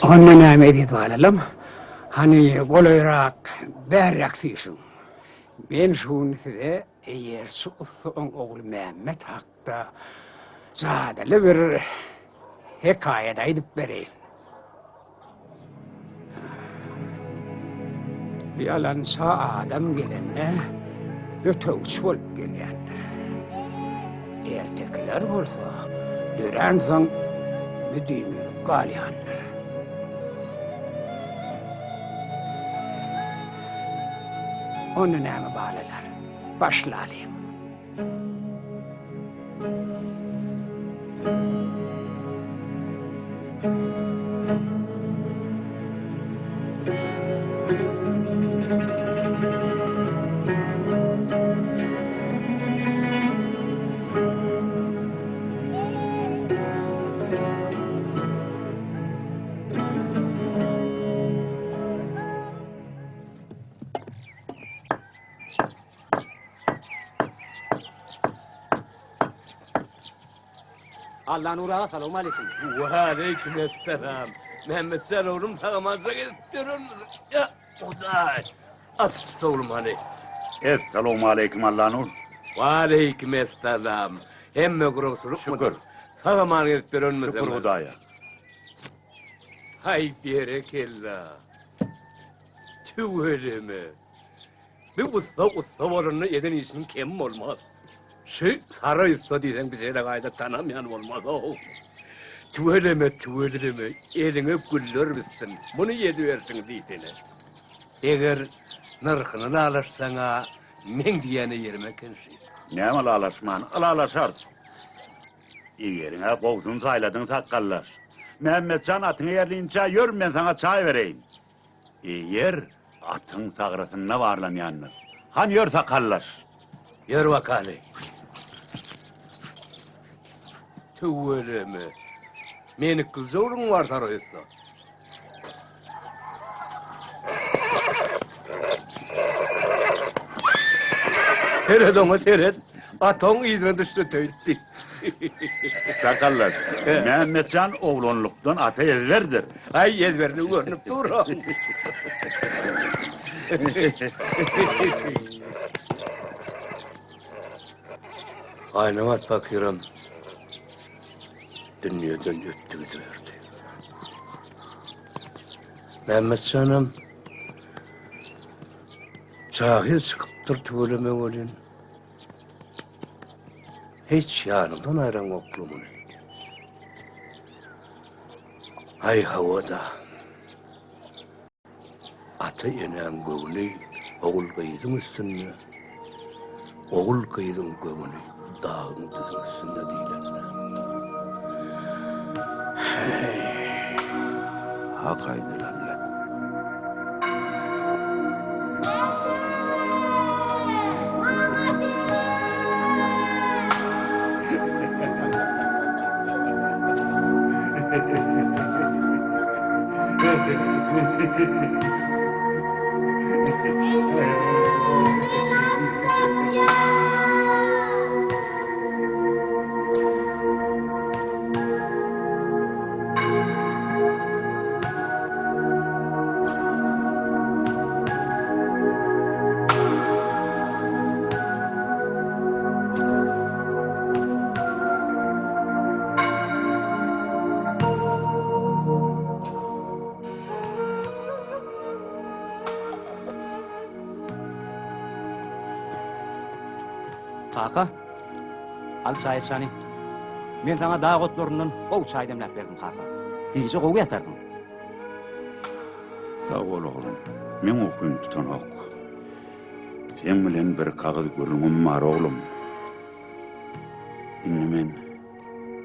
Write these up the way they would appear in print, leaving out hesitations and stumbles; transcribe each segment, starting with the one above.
Onunla näme edip alalım? Hani golayrak, berrak fişun. Men şunu size eğer şu oğlu Mehmet hakta zadalı bir hikayet aydıp vereyim. Yalansa adam gelene öte uç olup gelyenler. Ertekler olsa dören son müdümül galyanlar. Onu näme bağlılar? Başlayalım. Allah'ın uğrağı, selamun aleyküm. Ve aleykümselam. Mehmet sen oğlum sağlamazsa gidiyorsun. Ya o da at tut oğlum hani. Esselamu aleyküm Allah'ın ul. Ve aleykümselam. Hemme kurusuluk Şükür. mudur? Sağlaman gidiyorsun mu? Şükür Hudaya. Hay berekella. Tüveleme. Bir usta varını yedin işin kim olmaz. Sarı usta diysen bize de gayet tanımayan olmaz o. Tüveleme. Eline güller misin? Bunu yediversin diytene. Eğer nırkını alırsana, men diyene yerime kensin. Ne mal alaşman? Alaşarsın. İyerine kovdun sayladın sakkallar. Mehmetcan atın yerleyince yör ben sana çay vereyim. Yer atın sağrısına varlan yanır. Han yor sakallar. Yer vakale. Tüveleme. Meni kız oğlum var sarayısa. Seret ona seret. Atın idine düştü töytti. Sakallar. Mehmetcan oğlunluktan ata ezverdir. Ay ezberdi görünüp durum. Aynama bakıyorum. Dünyadan öttü gidiverdi. Mehmet Canım cahil sıkıptır tüveleme olun. Hiç yanından ayran oklumun. Ay havada atı inen gövlü oğul kıydın üstüne, oğul kıydın gövlü dağın dızın üstüne değilenle. Ha kaydıran ya. Kaka, al çay sani. Men sana dağ otlarından o çay demlep verdim kaka. Gece kovu yatardım. Sağ ol oğlum. Men okuyum tutan ok. Sen bilen bir kağıt görünüm var oğlum. İnnemen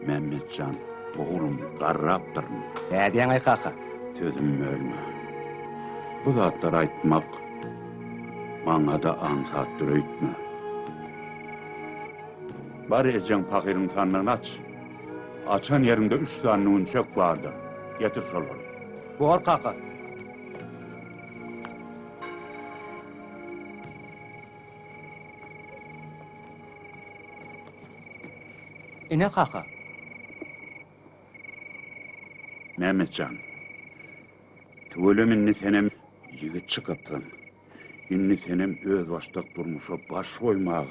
Mehmetcan oğlum qarraptırın. Diyen ay kaka. Sözüm ölme. Bu zatlar aytmak bana da ansattır öйтme. Bari ecen pakirin tanrını aç. Açan yerinde 3 tane un çök vardır. Getir soları. Bor kaka. Ne kaka? Mehmetcan. Tüvelüm inni senem yigit çıkıptın. İnni senem öz baştak durmuşa baş koymağa.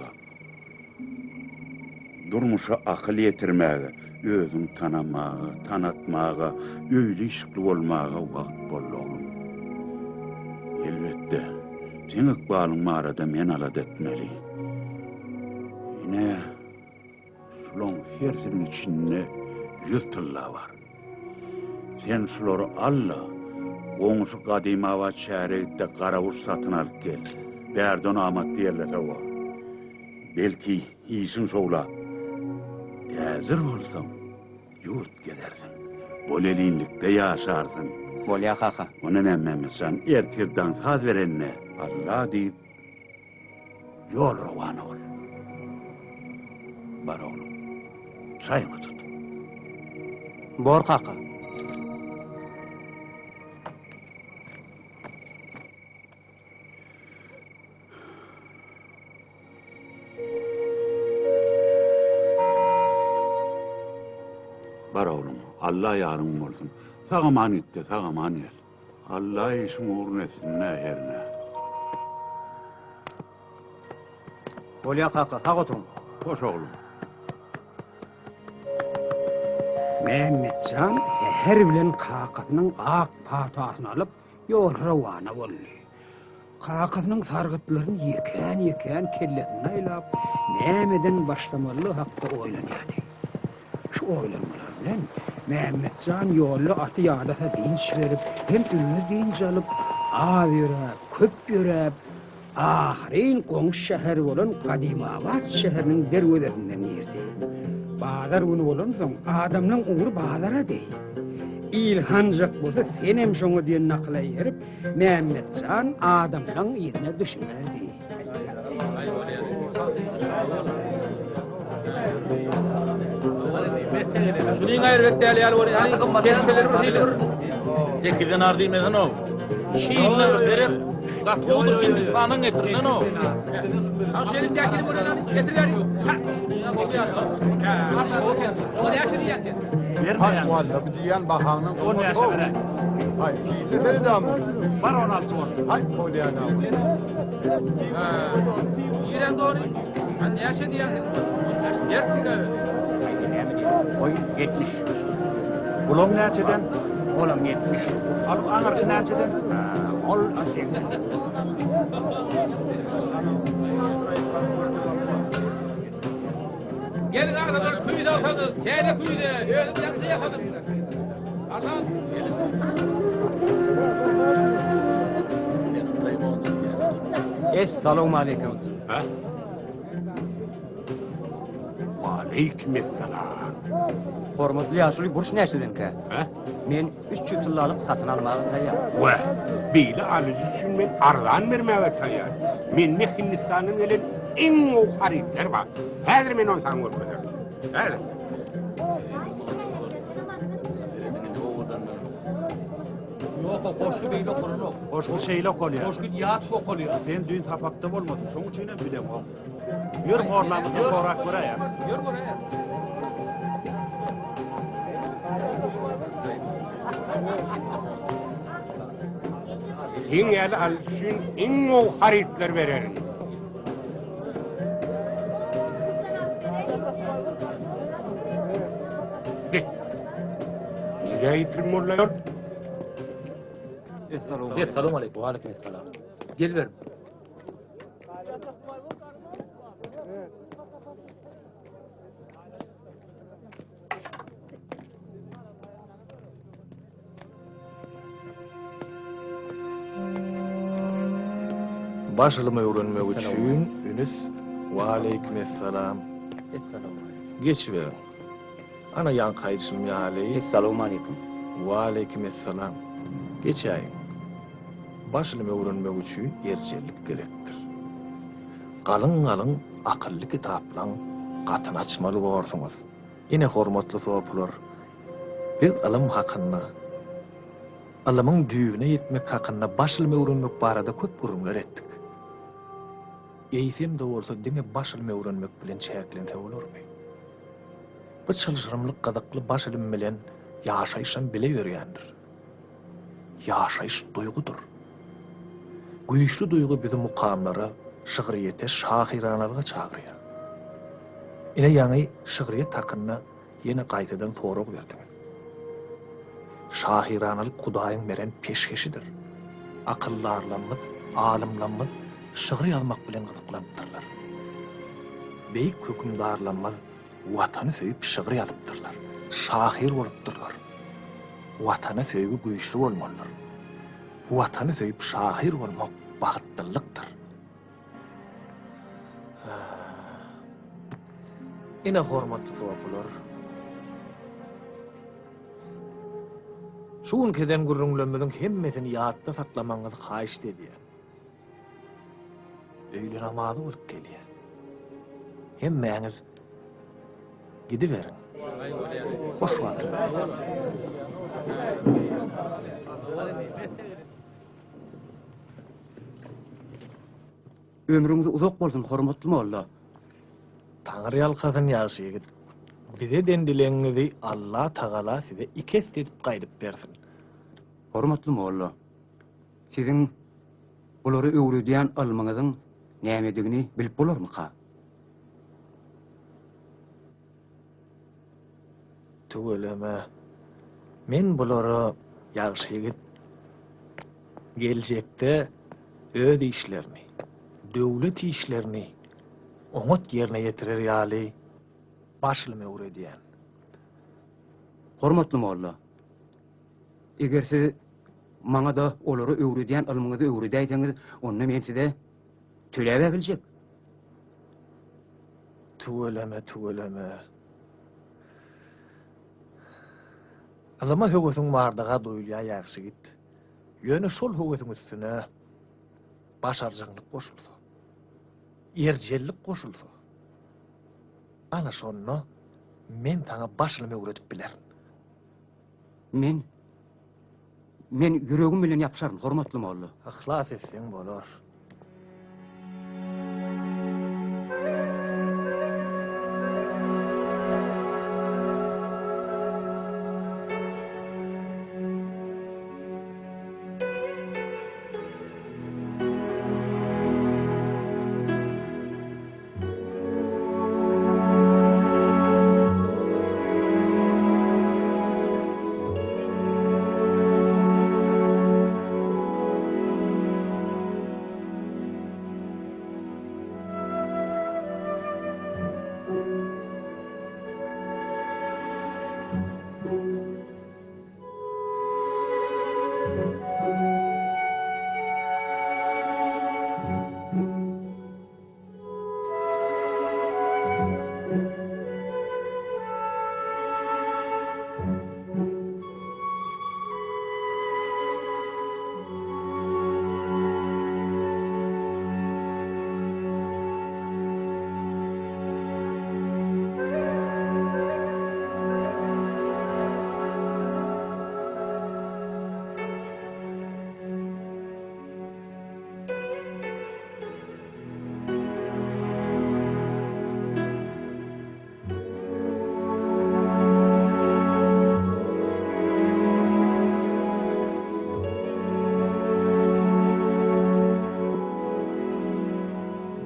Durmuşa akıl yetirmäge, özüň tanamaga, tanatmaga, öýle işikli bolmaga wagt boldy oğlum. Elbetde, sen ykbalyň marada men alad etmeli. Ine, şulaň hersiniň içinde 100 tylla var. Sen şulary alla, oňuşy gadyma we çärekde garawuş satyn alyp gel. Bärden amat diýerlese var. Belki işin şowla. Hazır bolsam, yurt gidersin. Bolelinlikde yaşarsın. Bolya kaka. Onun emmemesen ertirden saz verenne Allah deyip yol rovan ol. Bar oğlum, çayını tut. Bor kaka. Bar oğlum, Allah yarın olsun. Sağa manit de, sağa maniyel. Allah işin uğrun etsin ne yerine. Bolya kaka, sağ oturun. Hoş oğlum. Mehmetcan her bilen kakatynyň ak patasyny alyp ýol rawana boldy. Kakatynyň sargytlaryny ýeken kellesine aýlap, nämeden başlamaly hakda oýlanýardy. Şu oýlanmalar bilen Mehmetcan ýolly aty ýadata dinç berip, hem öňe dinç alyp, az ýörep, köp ýörep, ahiryn goňş şäher bolan Gadymabad şäheriniň derwedesinden ýerdi. Bazar günü bolan soň adamnyň uğru bazara dey. İlhanjak bolsa sen hem şoňa diýen nakla ýerip, Mehmetcan adamlaryň ýerine düşmedi. Şuning aýrbetde ýaly bor, ýani kesteler bir hili bir. Tekiden ardy mezan o. Şiýle berip, gatlydyr Hindistanyň getirilen o. Ha şeýle täkili bor ýani getirýär. Ha, şuňa bolýar. Ha, o näşe diýär? Hay valla bu diyen bahağının 10 yaşa vere. Hay kiyle de mi? Var 16 var. Hay bolyan abi. Ha. Ýeren dori. Ha näşe diýär? Ýertkä. Oy 70. Bulom näçeden? Olam 70. Alıp aňarky näçeden? Ol asyň. Gelin arkadaşlar kuyuda alsanız, kelle kuyuda, öyle bir yakışı yapalım. Artan. Esselamu aleyküm. Ha? Aleykümselam. Hormatly ýaşuly burç näçedenkä? Ha? Men 300 tyllalyk satyn almagy taýýar. Ve beýle alyjy üçin men arzan bermäge taýýar. Menne Hindistanyň gelen iň ow haritler bar. Häzir men onu saňa görkezem. Häzir. Yok o boşlu beyle okulun yok. Hoşgul şeyle kolya. Boşlu yat okuluyor. Sen dün tapakta bolmadın. Şoň üçin bilem o. Ýür horlamyny sorak görýär. Yürü buraya. Sen ýaly alyjy üçin iň ow haritler bererin. Nire ýitirmolýar? Esselamu aleyküm. Wa aleyküm selam. Gel ver. Başylymy öwrenmek üçin Ünis we aleykümselam. Esselamu aleyküm. Geçiber. Ana yan kaýdysym ýaly. Esselamu aleyküm. We aleykümselam. Geçäýin. Başylymy öwrenmek üçin erjellik gerekdir. Galyň akylly kitaplan gatyny açmaly bolsaňyz. Ine hormatly soplar. Biz alym hakyna, alymyň düýüne ýetmek hakyna başylymy öwrenmek barada köp gurumlar etdik. Eýsem de bolsa diňe başylymy öwrenmek bilen çäklense bolarmy? bu çılşırımlyk gazakly baş ilim bilen ýaşaýşam bile ýörýändir. Ýaşaýyş duýgudur. Güýçli duýgu bizi mukamlara, şygyryýete, şahiranalyga çagyrýar. Ine ýaňy şygyryýet hakyna ýene gaýtadan sorag berdiňiz. Şahiranalyk Hudaýyň beren peşkeşidir. Akyllarlamyz, alymlamyz şygyr ýazmak bilen gyzyklanypdyrlar. Beýik hökümdarlamyz watany söýüp şygyr ýazypdyrlar. Şahir bolupdyrlar. Watana söýgü güýçli bolmalylar. Watany söýüp şahir bolmak bagtdylykdyr. Ine hormatly sowapular. Şu günkeden gurrunglömüň hemmesini ýatda saklamaňyzy haýyş edýän. Öýle namazy bolup gelýär. Hemmeňiz gidiberin. Hoş wagt. Ömrüňiz uzak bolsun, hormatly molla. Taňry ýalkasyn ýaşy ýigit. Bize dendileňizi Allah Taala size ikes edip gaýdyp bersin. Hormatly molla. Siziň bolary öwredýän almaňyzyň nämedigini bilip bolarmy ka? Tuğulama. Men bolary ýaşy ýigit geljekde öz işlerini, döwlet işlerini oňat ýerine ýetirer ýaly başlymy öwredýän. Hormatly molla. Eger siz maňa da olary öwredýän almaňyzy öwredäýsiňiz, onda men size töläbe biljek. Tuğulama. Alama höwesiň bardaga doýulýar ýaşy git. Ýöne şol höwesiň üstüne başarjyňlyk goşulsa, erjellik goşulsa, ana şonu men taňa başlymy öwredip bilerin. Men ýüregim bilen ýapşaryn, hormatly molla. Ihlas etseň bolar.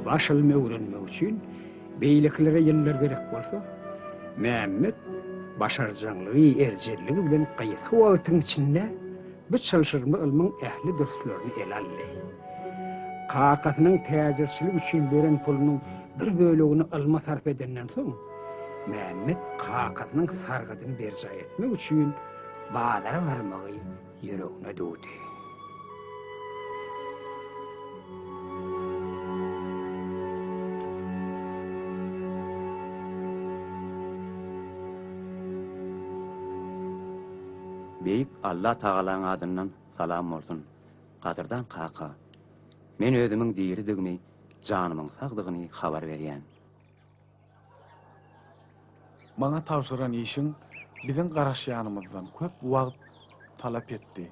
Başlymy öwrenmek üçin beýleklere ýyllar gerek bolsa, Mehmet başarjanlygy, erjelligi bilen gaýsy wagtyň içinde bu çalışyrmy ilmiň ähli dürslerini ele aldy. Kakatynyň täzirçilik üçin beren pulunyň bir bölegini alma sarf edenden soň, Mehmet kakatynyň sargadyny berjay etmek üçin bazara barmagy ýüregine döwdi. Beýik Allah Taalaň adyndan salam bolsun. Gadyrdan kaka. Men özümiň diýerdigimi, janymyň sagdygyny habar berýän. Bana tavşyran işin bizim garaşýanymyzdan köp wagt talap etdi.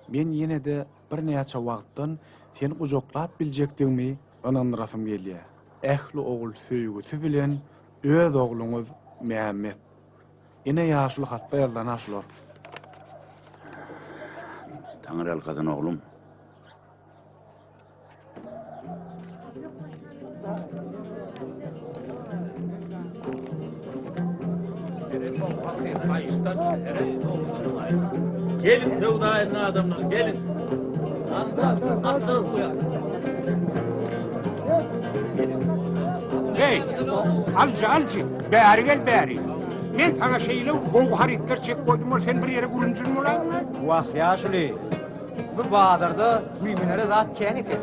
Men ýene de bir näçe wagtdan seni gujoklap biljekdigimi anandyrasym gelýär. Ähli ogul söýgüsi bilen öz ogluňyz Mehmet Ine ýaşuly hatda ýaldan aşylar. Taňyr alkadyn oglum. Gelin sevdaýyny adamlar, gelin. Atlar uya. Hey, alçı, bäri gel bäri. Men sana şeýle gowy haritler çek koydum, sen bir ýere gurunjun bolan. Wah ýaşly. Bu badarda güýmenlere zat kän eken.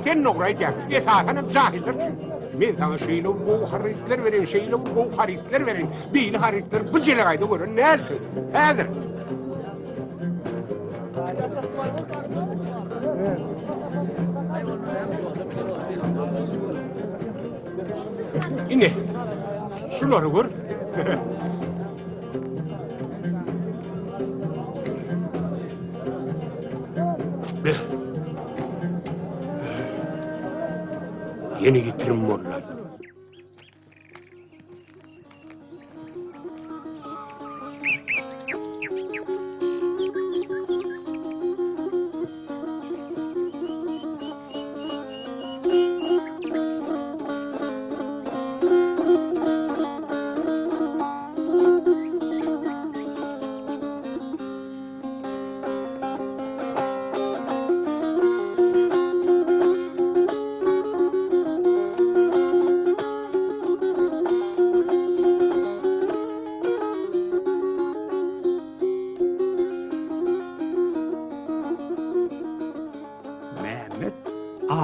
Sen nogry aýtýar, esasen jahiller üçin. Men sana şeýle gowy haritler beren, şeýle gowy haritler beren. Beýle haritler bu jele gaýda gören näse? Häzir. Ine, şulary gör. Yeni getirim molla.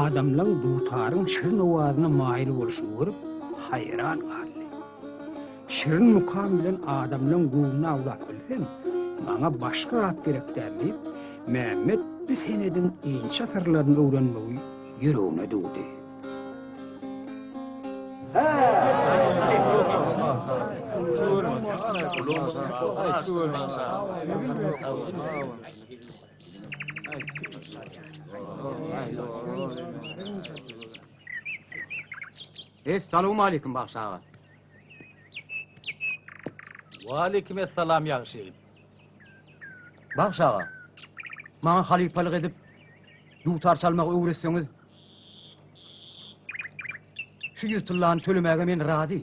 Adamlaň dutaryň şirin owazyna maýyl bolşyny görüp haýran galdy. Şirin mukam bilen adamlaň gowuny awlap bilsem, maňa başga at gerek däl. Mehmet bu senedin inçe tarlaryny öwrenmegi ýüregine dowdy. Assalamu alaykum Bagşaga. Wa aleykum esselam ýagşy. Bagşaga. Maňa halipalyk edip dutar çalmagy öwretseňiz. Şu ýurtlaryny tölemäge men razy.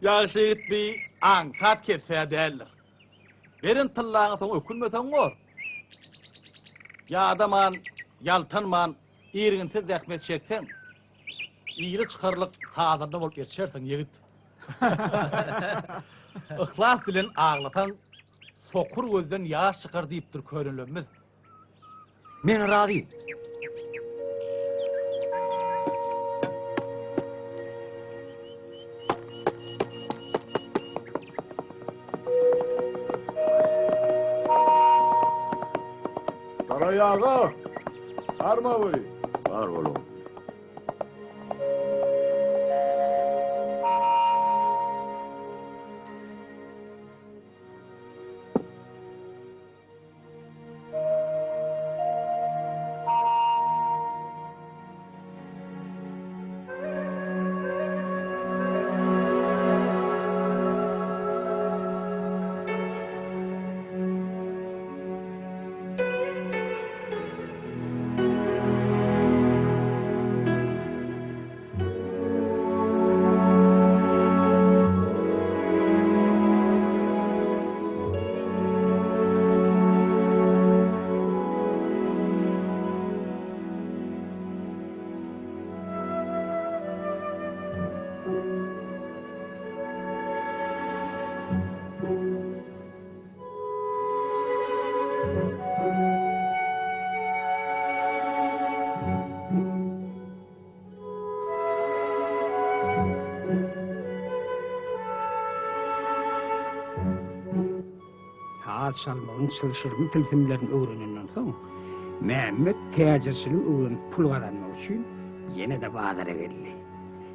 Ýagşy etbi aňsat kepse däller. Berin tyllaňy soň ökülmeseň bol. Ya adaman, yaltanman, iriňsiz zähmet çeksen, ýyly çykarlyk hazırda bolup ýetişersiň ýigit. Ihlas bilen aglatan, sokur gözden ýaş çykar diýipdir körenlenmez. Men razy. Karayağa. Arma buri. Var oğlum. Salmagyň çylşyrmy tilfimlerini öwrenenden soň Mehmet täjesini öwrenip pul gazanmak üçin ýene-de bazara geldi.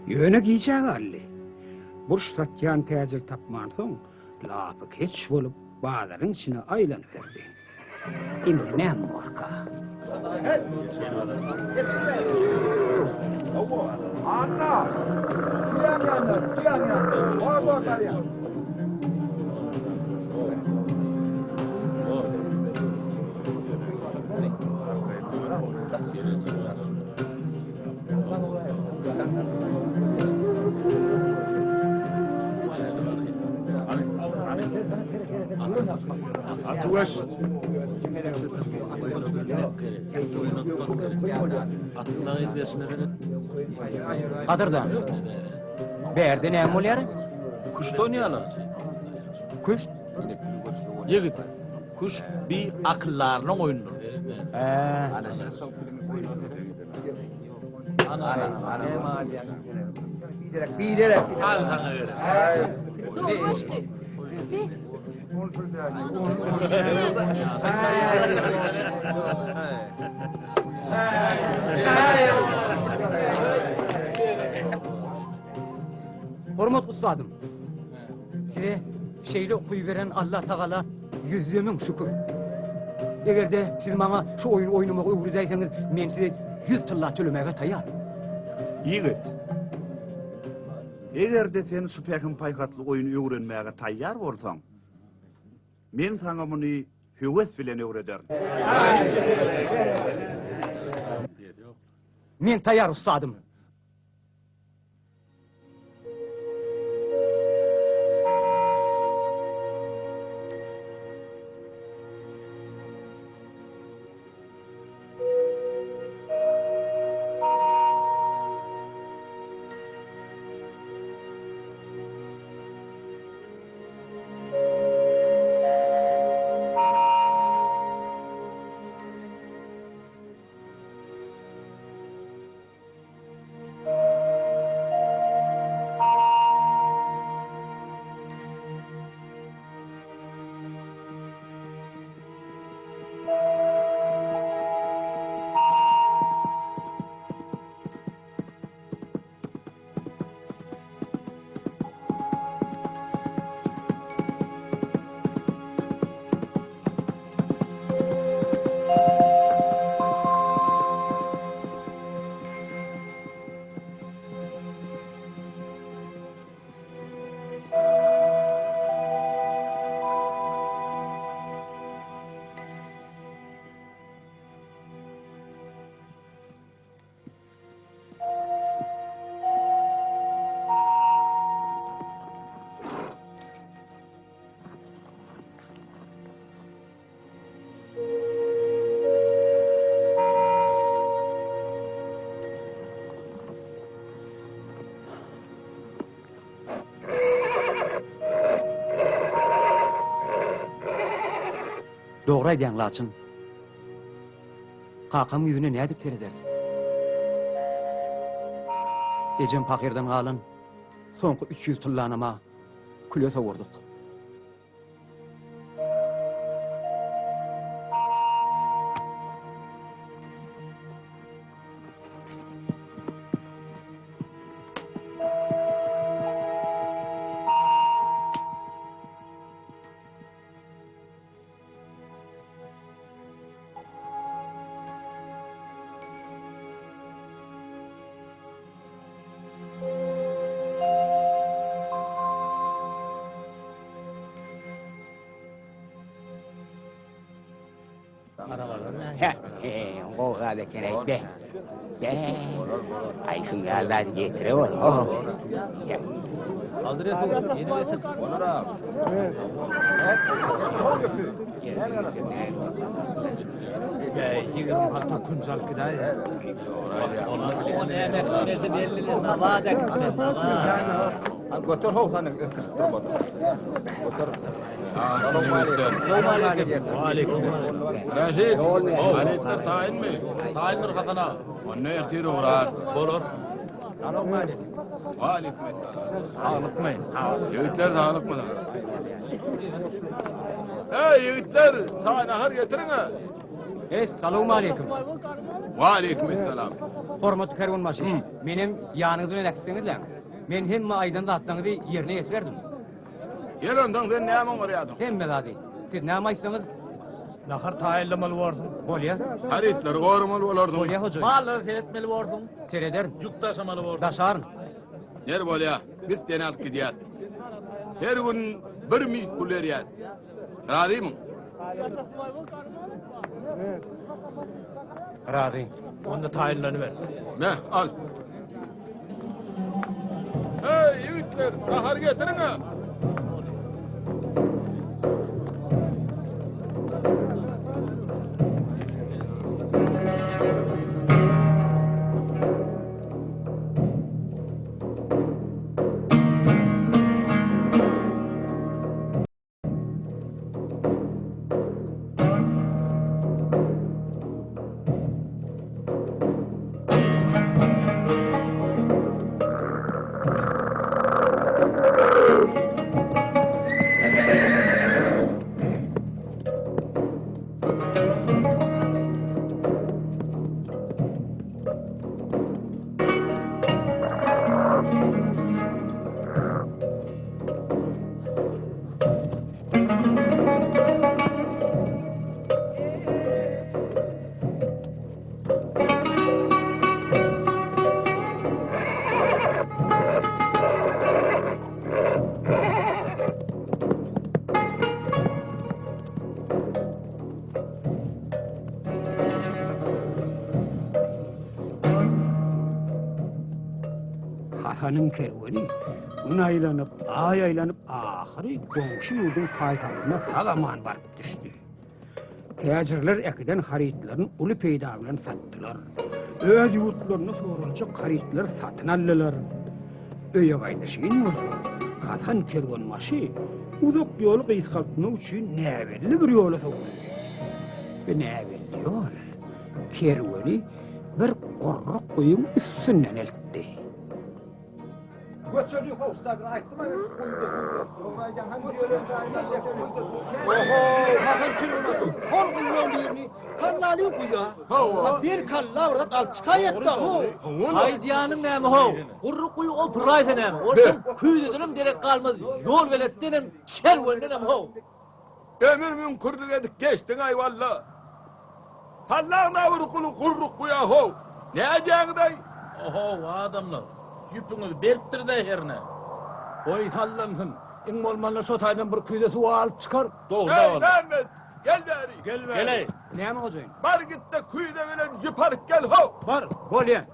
Ýöne giýjek aldy. Burş satýan täjer tapman soň lapy keç bolup bazaryň içine aýlanyberdi. Indi näme morka? Atıveş. Atından edilesine verin. Kadırdan. Berde näme bolýar? Kuşta oynayalar. Kuş. Yigit. Kuş bir akıllarının oyunu. Al sana verin. Doğru işte. Hormat ustadım. Size şeyle okuyu veren Allah Teala yüzüme min şükür. Egerde siz bana şu oyunu oynamağa uğradaysanız men size 100 tylla tölemäge taýýar. Yigit. Egerde sen süpekin paykatlı oyunu öwrenmäge taýýar bolsaň, men sana muny höwes bilen öwrederim. Men taýýar ustadım. Doğru aýdýan Laçyn. Kakam yüzüne ne edip teredersin? Ejem pakirden galan soňky 300 tıllanama küle sowurduk. O gada kerek be. Be. Ay şu yalda getire ol. Ya. Aldır yesin, yedi yesin. Olur abi. Yigirmi halta kuncal kıday. O ne emeklerdi belli, nava da gitmez, nava. Götür hoğsanı. Götür. Raşid, aletler tayin mi? Tayindir kadına. Onne ertir uğrar. Olur. Alok malik. Aleyküm ettiler. Ağlıkmayın. Yiğitler de ağlık mı? Hey yiğitler, sağ nahar getirin ha. Salamu aleyküm. Ve aleyküm ettiler. Hormatly kerwan başy. Menem ýanyňyzdan elekseniňizler. Men hemme aýdan da atlaňyzy ýerine ýetberdim. Yer ondan sen näme görýärdiň? Hemme zady. Siz näme aýtsaňyz Nahar tayinlamalı warsın. Bolya. Haritler gormalı bolardy. Bolya hoca. Malları seyretmeli bolsun. Tereder. Juk taşamalı bolsun. Daşarın. Yer bolya, bir tane alıp gidýär. Her gün bir mis pul berýär. Razymy? Razi. Onda tayinlanyber. Ne? Al. Hey yiğitler, nahar getirin ha. Hasanın kerveni gün aylanıp, ay aylanıp, ahırı komşu yurdun paytahtına sagaman barıp düştü. Tacirler ekiden haritlerin ulu peyda bilen sattılar. Öz yurtlarını sorulacak haritler satın aldılar. Öye gaýdaşyň bolsa, Hasan kerwen maşy uzak ýol gyýsaltmak üçin näbelli bir ýola sokdy. Ve näbelli ýol kerweni bir gorruk goýun üstünden eltdi. Göçeli howstagy aýtdym ama şu goýdy. Oňaýdan hem Oho, hakan kirolmasın. Hol gulluğun birini, kanlalıyım kuya. Bir kalla orada alçıka yetti ho. Haydiyanım näme ho? Gurru kuyu o pıraysa näme? Orçun küýdedim derek kalmaz. Yol veletdenim, kerwendenim ho. Ömürmün kurduk edik geçtin ay valla. Allah'ına bir kulu kurruk bu yahu. Ne edeceğin? Oho adamlar. Yüpünüz beriptir de herine. Oy sallansın. İň bolmanda şu taýdan bir küýdesi alyp çykar. Doğru Hey doğru. Mehmet gel beri. Gel be. Geley. Näme hojaýyn? Bar git de kuyuda bilen yuparık gel ho. Bar. Bolya.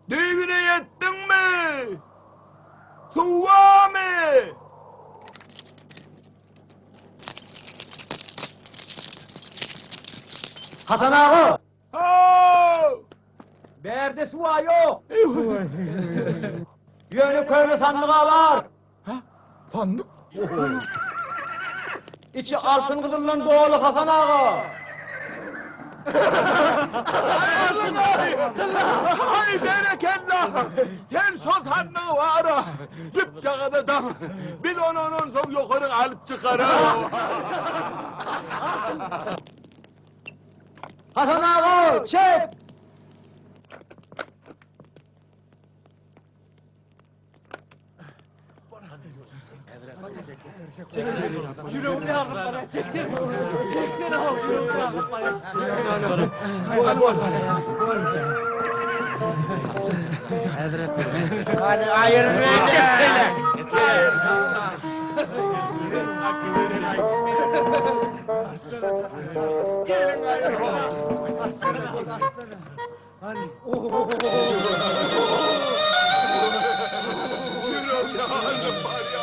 Düğüne yettin mi? Suva mı? Hasan ağa! Ho! Berde suwa yok. Yönü köylü sandığa var. Sandık. İçi altın kızılla dolu Hasan ağa. Ay berekallah! Sen şu sandığı var. Yip yağada dam. Bil onun son yukarı alıp çıkarım. Hasan ağa, çek! Yüreğimde ağrım bana. Çeksene. Çeksene oğlum. Yüreğimde ağrım bana. Hadi ayırın. Geçsene. Gelin ayırın. Yüreğimde ağrım var ya.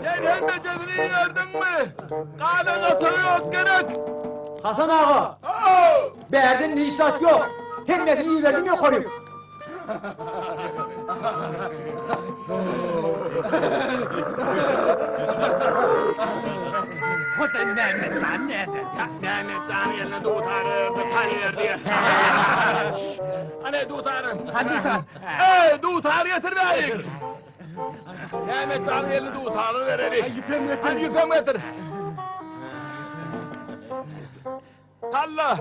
Derhal mecazını verdin mi? Kanun atı yok gerek. Hasan ağa, berdin nisat yok. Himmetini iyi verdim ya koruyup. Hoca Mehmet Can nerede? Ya Mehmet Can yerine tutarım da tanıyor diye. Hani tutarım? Hadi sen. Tutar getir beyik. Mehmet Can yerine tutarı verelim. Hadi yüpem getir. Allah!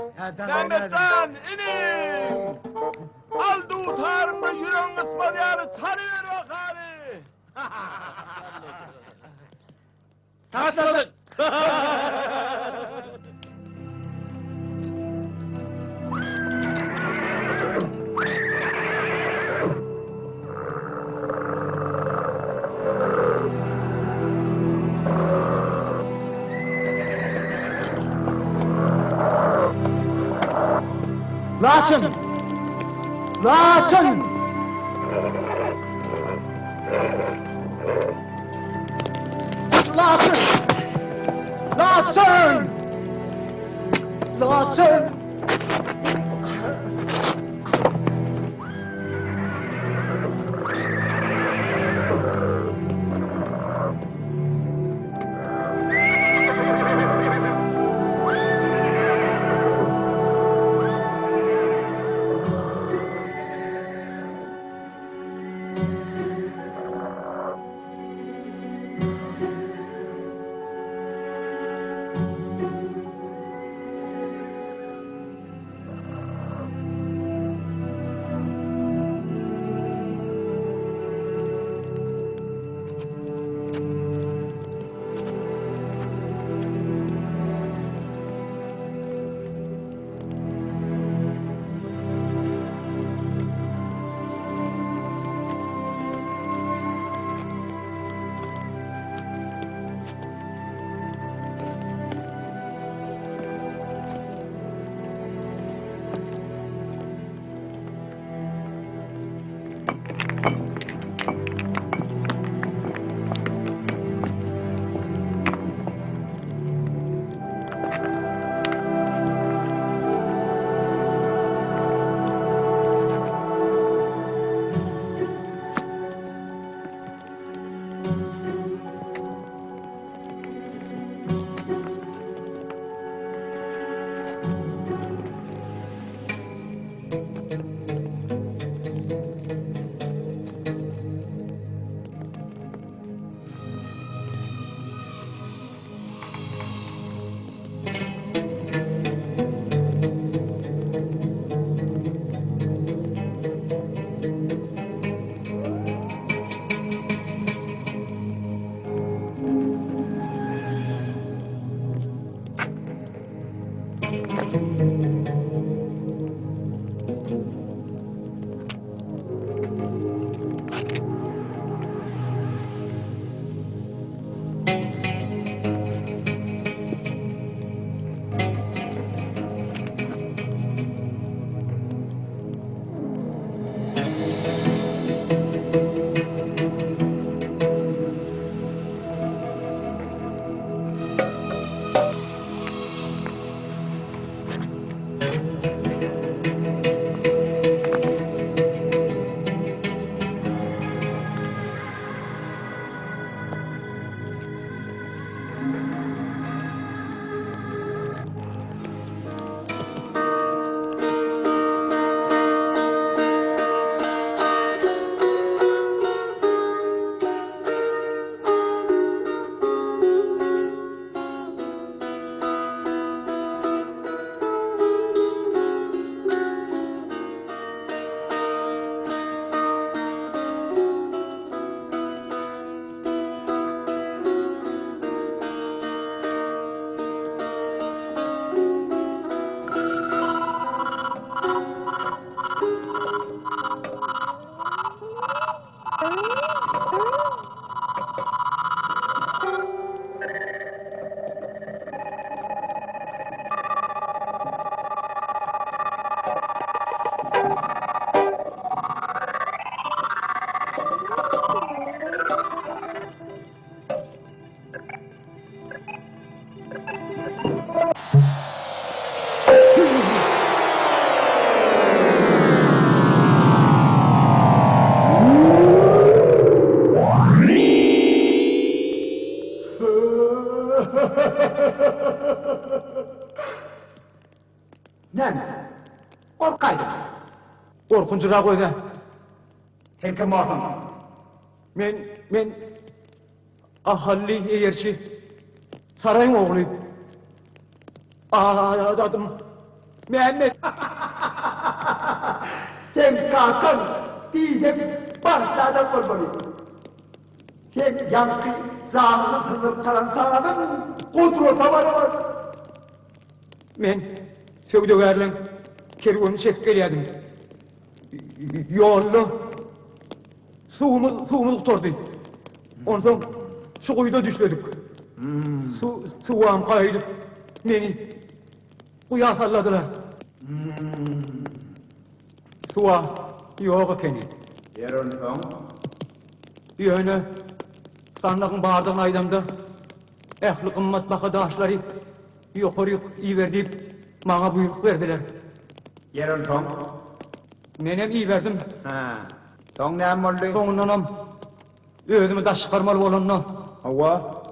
Mehmet Can inin! Al tutarım da yüreğin ısmadı yani tanıyor bakarı. Tasarladık. Laçın! Laçın! Laçın! Laçın! Laçın! Ne? Korkaydım. Korkunçura koydu. Sen kim oldun? Men ahalli eğerçi sarayın oğluyum. Adım Mehmet. Sen kalkan diyeceğim başlardan kurbanıyım. Sen yankı zağını kılıp çalan sağının kontrol tabanı var. Men Sögdögerlen kervanı çekip geliyordum. Yollu suğumuz tuturdu. Ondan şu kuyuda düşledik. Suğam kaydı. Beni kuya salladılar. Suğa yok ekeni. Yönü sanlığın bağırdığın aydamda ehli kımmat bakadaşları yukarı iyi verdi. Bana buyruk verdiler. Yerin ton. Menem iyi verdim. Ha. Ton näme boldy? Soňundan özümi daş çıkarmaly bolanna. Hawa.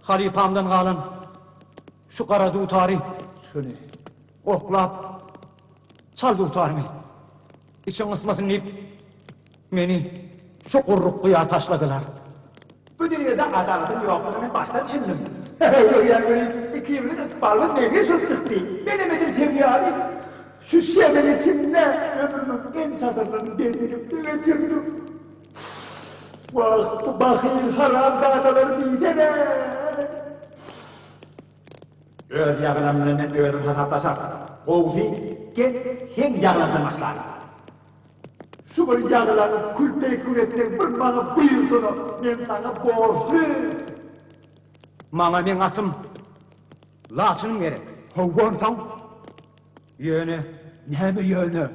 Halipamdan galan şu kara dutary Şuni. oklap çal dutarmy. İçin ısmasın deyip meni şu qurruqquya taşladılar. Bu dünyada adaletin yokluğunu baştan düşündüm. Yani iki yıllık balın neyine söz çıktı. Benim edin sevgili şu şeyden içimde ömrümün en çadırlarını beğenip tüketirdim. Vakti bakil haram dağdaları diyene. Öl yağlamlarına öl hataplaşar. Kovdu gel sen yağlandırmaslar. Şu bir yağlarını külpe küretler bir bana buyurduğunu ben sana borçlu. Mana men atım laçınım gerek. Havvantan Yönü näme yönü?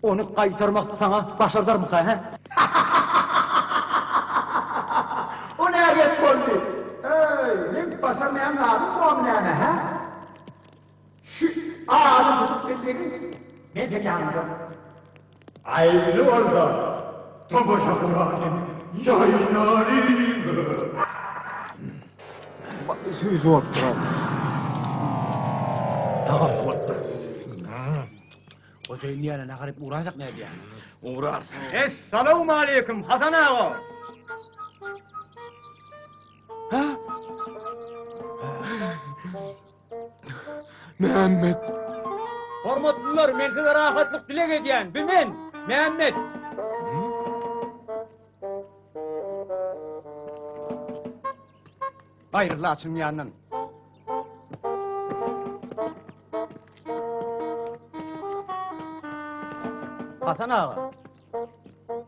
onu kaytarmak sana başardar mı kay ha? O ne hareket oldu? Ey, ben basamayan abim bu näme ha? Şu ağrı tuttukları ne de yandı? Ayrı oldu. Tomaşaklarım, yayınlarım. Sözü oldu. Tamam, oldu. Hocayın yerine garip uğrayacak ne diye? Uğrar. Esselamu aleyküm Hasan ağa. Mehmet. Hormatlılar, men size rahatlık dilek ediyen, bilmen, Mehmet. Ayrıla açın yanından. Hasan ağa,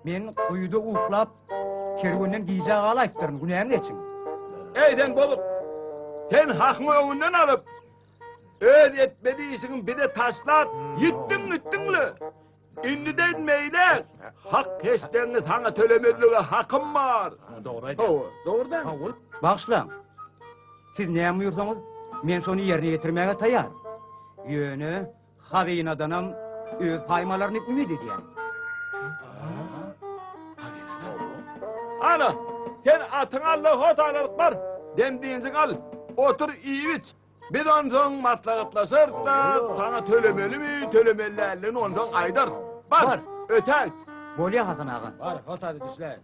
men kuyuda uğuklap, kervandan giyeceği alayıptırın, günahım geçin. Ey sen bolup, sen hakmı önünden alıp, öz etmediğisini bir de taşlap, yittin. İndiden meyle, hak keşlerini sana tölemeliğe hakkım var. Doğru değil mi? Bağışlan, siz ne buyursanız, men şonu yerine getirmeye tayar. Yönü, hazinadanam, öz paymalarını ümit ediyen. Ana, sen atın Allah otalarık var, demdiğinizin al, otur iyi iç. Bir ondan maslahatlaşır da, sana tölemeli mi, tölemeli elini ondan aydar. Var, öten. Bolya Hasan ağa. Var, hot hadi düşler.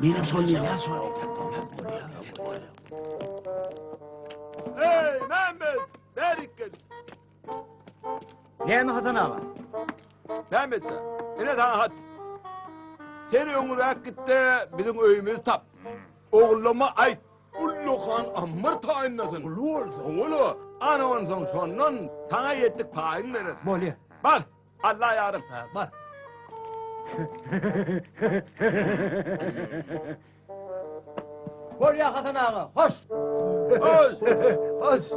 Benim söyleyeceğim Hey Mehmet, verik gel. Ne mi Hasan ağa? Mehmet sen, yine daha hadi. Seni ömür vakitte bizim öyümüz tap. Oğluma ait. Ulluhan ammır tayinlasın. Ulu olsun. Ulu. Ana onsun sonunun sana yettik payın verir. Bolya. Var. Allah yarım. Var. Bolya Hasan ağa, hoş. Hoş. Hoş.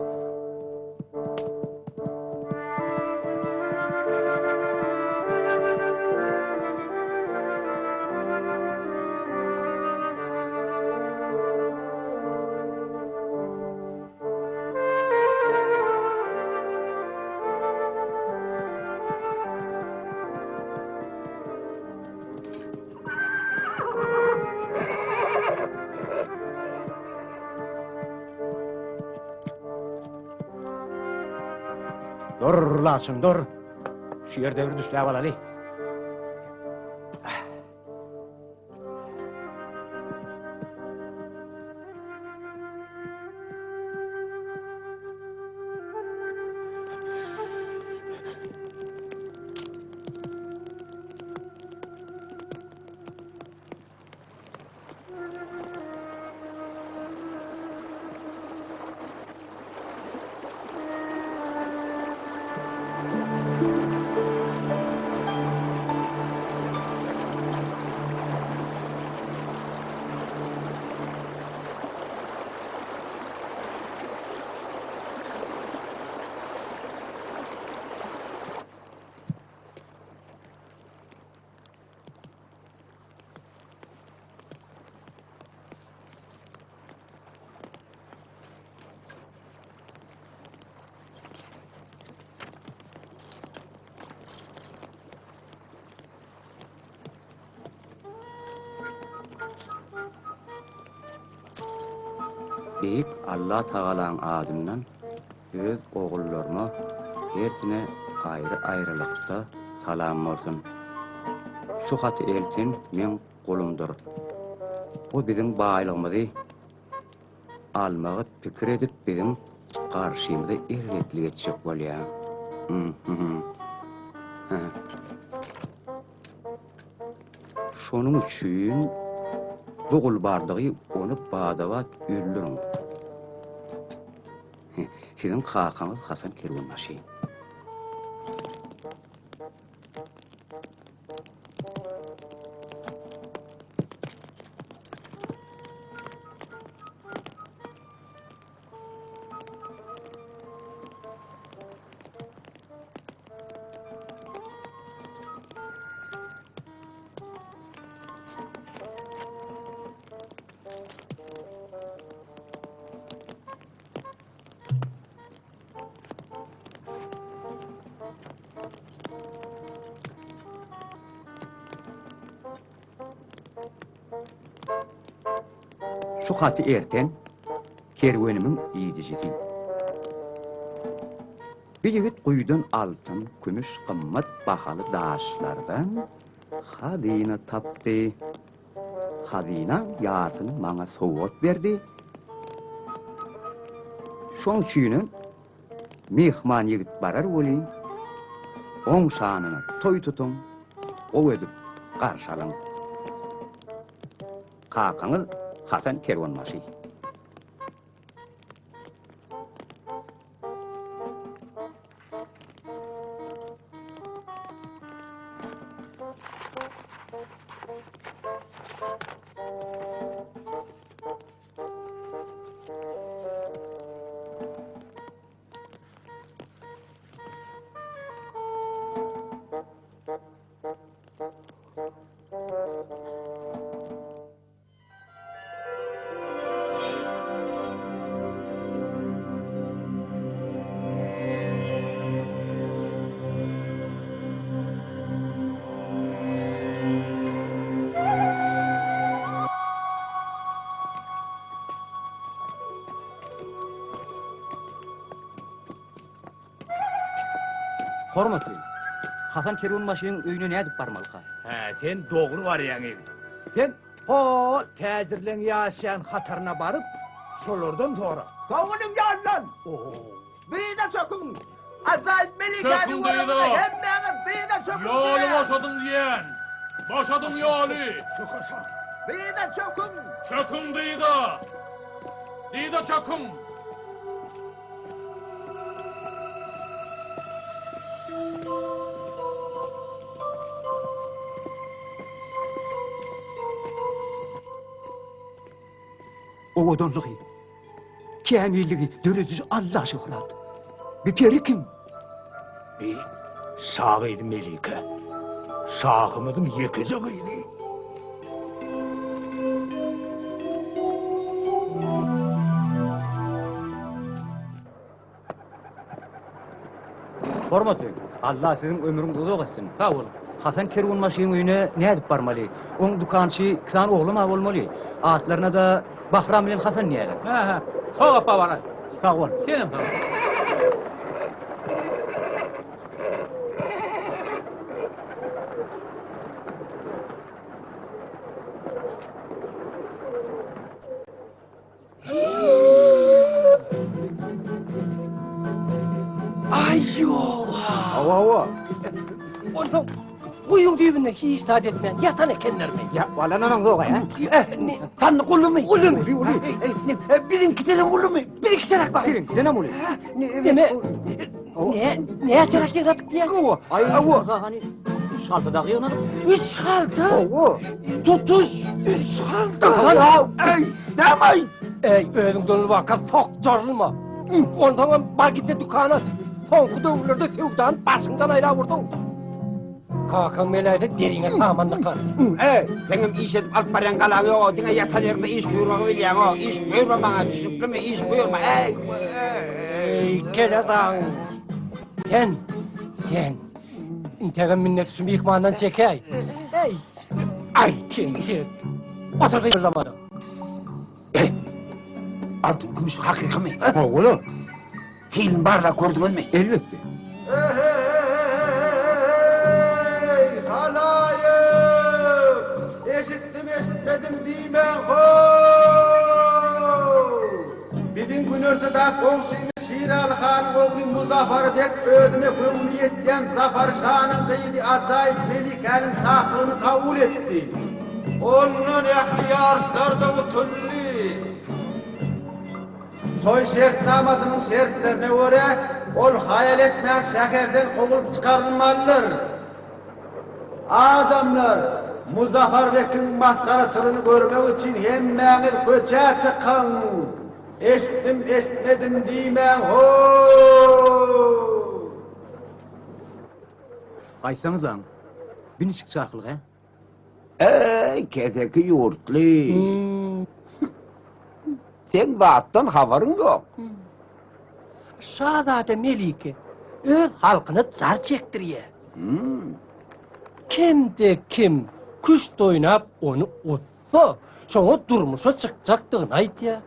Dur laçın, dur. Şu yerde bir düşlüğe alalı. Beyik Allah Tağalanın adından öz oğullarıma hersine ayrı-ayrılıkta salam olsun. Şu hatı eltin men kolumdur. O bizim bağlılığımızı almağı pikir edip bizim karşımızda irretli geçecek bolya. Şonun üçün bu kul bardığı onu bağdavat öldürün. Sizin kakanız Hasan Kervanbaşı. Şu hatı erten kervenimin iyicisi. Bir yigit kuyudan altın, kümüş, kımmat bahalı daşlardan hazine taptı. Hazina yarısını bana soğut verdi. Şoň üçin mehman yigit barar bolýan. Oň şanyna toý tutun, o edip garşalan. Kakaňyz Hasan Kervanbaşı. Hormatly. Hasan Kervanbaşynyň öýüne nädip barmalyka? Sen doğru garýan edi. Sen hol täzirlen ýaşaýan hatarına barıp, şolardan tora. Sowunyň ýarlan. Diýde çökün. Ajaýyp melikäni Çökün diýdi. Hemmäňe diýde çökün. Ýoly boşadın diýen. Boşadın ýoly. Çökasa. Diýde çökün. Çökün diýdi. Diýdi çökün. odonluğu, kemilliği, dürüzü Allah şükrat. Bir peri kim? Bir sağıydı Melike. Sağımıdın yekecekiydi. Hormat bey, Allah sizin ömrünüzü uzun etsin. Sağ olun. Hasan Kervanbaşı'nın öýüne ne edip barmaly? Oň dukançy kısan oğlum bolmaly. Atlaryna da Bahram bilen Hasan näler? Ha. O apa var. Sağ ol. Kenem sağ ol. Ondan uyuň dibine hiç taat etmeyen yatan ekenler mi? Ya wala nanan goga ya. Tanrı kulu mu? Kulu mu? Birin kitelen kulu mu? Bir iki serak var. Kirin, dene muli. Deme, ne açarak yaratık diye? Ay, hani 3 haltada ýynadı. 3 halta? Tutuş 3 halta. Ey, demay! Özüň dönül vakat sok jorulma. Ondan bar gitti dükana. Soňky döwürlerde sevdan başyňdan aýra vurdun. Kakan melayda derine samanlıkar. Teňim iş edip alyp barýan galagy ýok, diňe ýatan ýerinde iş buýurmagy bilýän, iş buýurma maňa düşüpmi, iş buýurma. Keledan. Sen. İntegam minnet şu mihmandan çekey. Ay çek. Otur yırlamadım. Altın gümüş hakiki mi? Oğlum. Hilm barla gördünüz mü? Elbette. Hey halayım! Eşittim eşitmedim diýmän ho! Bizim gün ortada komşumuz Şiralı Han'ın oğlu Muzaffer Bek özüne kömürlü etken Zafar Şah'ın kıyıdı acayip Melike'nin çakırını kabul etti. Onun ehli yarışlarda utullu. Toy şertnamasının şertlerine göre ol hayal etmeyen şehirden kovulup çıkarılmalıdır. Adamlar Muzaffer Bek'in maskaraçılığını görmek için hemmeniz köçe çıkın. Eşittim eşitmedim diýmän ho! Aýsaňyz lan. Binişik çaklyk he? Keteki yurtly. Sen wagtdan habaryň ýok. Şahzade Melike öz halkyny jar çekdirýär. Kimde kim kuş doýnap onu ossa, şoňa durmuşa çykjakdygyny aýtýar.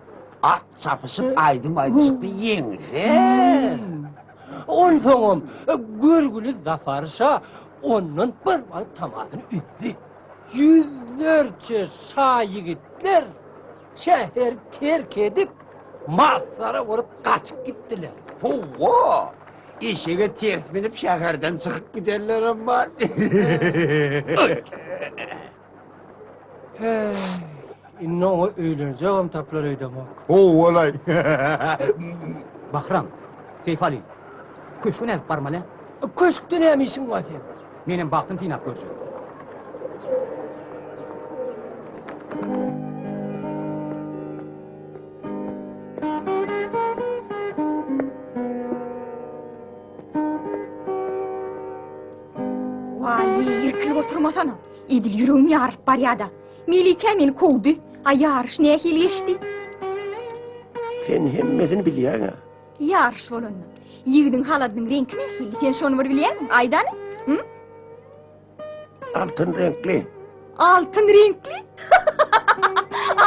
At çapışıp aydım çıktı yeňse. Onsoňam görgüli Zafar Şah onun bir wagt tamasyny üzdü. Yüzlerce şah yigitler şäher terk edip mazlara vurup kaçıp gittiler. Huwa! İşige ters binip şäherden çıkyp giderler amma. Inne oňa öýlenjegem taplar eýdemek. Olay. Bahram, Seyfali. Köşkün elip barmaly. Köşkde näme işiň bar sen? Menem bagtym tinap görjek. Vay, irkilip oturmasana. Edil yüreğim yarıp barýada. Melike meni kovdy. Yarış nähil geçdi? Sen hemmesini bilýän. Yarış bolanma. Ýigdiň haladynyň rengi nähil? Sen şonu bir bilýän? Aýdany? Altın renkli. Altın renkli?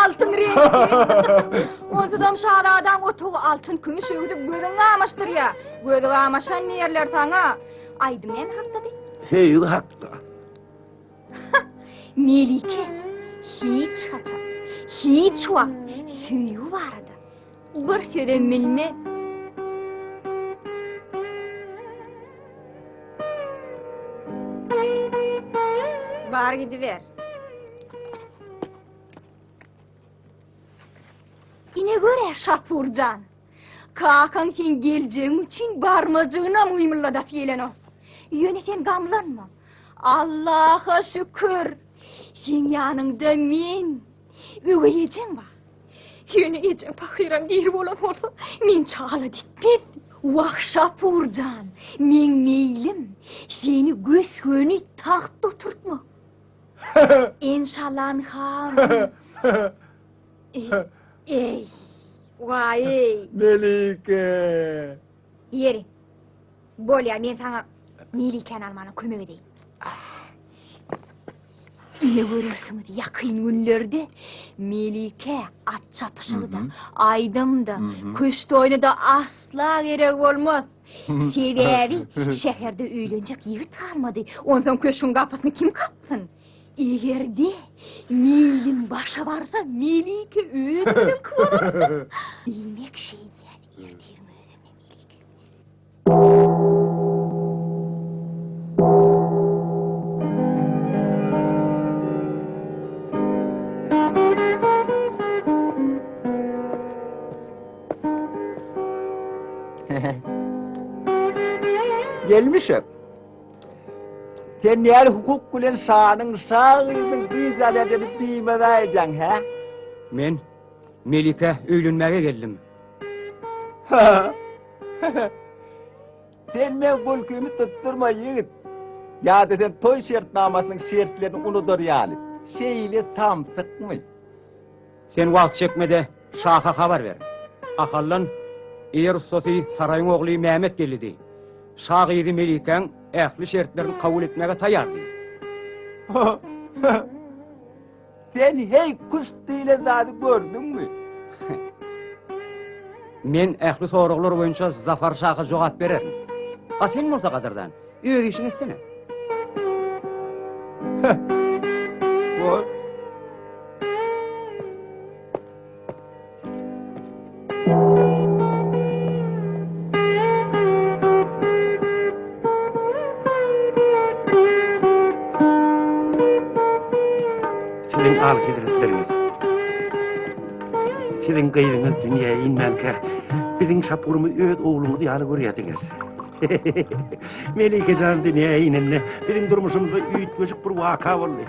Altın renkli. Onsudan şahzadan otuğu altın kümüş öýdüp gözüň gamaşdyr ya. Gözü gamaşan nerler saňa? Aýdym näme hakda de? Hey, hakda. Melike, hiç haçan, hiç wagt süýügi barada. Bir söýden bilme. Bar gidiver. Ine göre Şapurcan. Kakan sen geljeğin üçün barmajygyna muýmylla da fiýleno. Ýöne sen gamlanma. Allah'a şükür. Sen yanında men. Ögeýejem ba. Yeni ecen pahiran gir bolan olsa, men çağala ditmez. Vahşap Urcan, men meylim, seni gösgönü taht oturtma. İnşallah ham. Ey, vay ey. Melike. Yeri, bol ya, men sana Melike'nin almana kömek edeyim. Ne görürsünüz yakın günlerde Melike at çapışığı da, aydım da, kış toyunu da asla gerek olmaz. Sebebi şehirde öğlenecek yiğit kalmadı. Ondan köşkün kapısını kim kapsın? Eğer de Melike'nin başı varsa Melike öğrenin kıvalar. Bilmek şey yani, erdiğim öğrenme Melike. Gelmişim. Sen yer hukuk bilen şanın şahidin diyeceğlerini bilmeden ha? Men Melike öýlenmäge geldim. Sen men gülkümü tutturma yiğit. Ya deden toy şertnamasının şertlerini unutur yani. Şeyle samsık mı? Sen wagt çekmede şaha habar ver. Akallan eger Sofi saraýyň ogly Mehmet geldi. Şahydy Melikeň ähli şertlerini kabul etmege taýardy. Sen hey kuş diýle zady gördüňmi? Men ähli soraglar boýunça Zafar Şaha jogap bererim. A sen bolsa gadardan öýe işiň etsene. Bu Sizin al hidretleriniz. Sizin gaýryňyz dünýäge inmänkä, biziň şapurmy öz oğluňyzy ýaly görýärdiňiz. Melikejan dünýäge inenne, biziň durmuşymyzda üýt göçük bir waka boldy.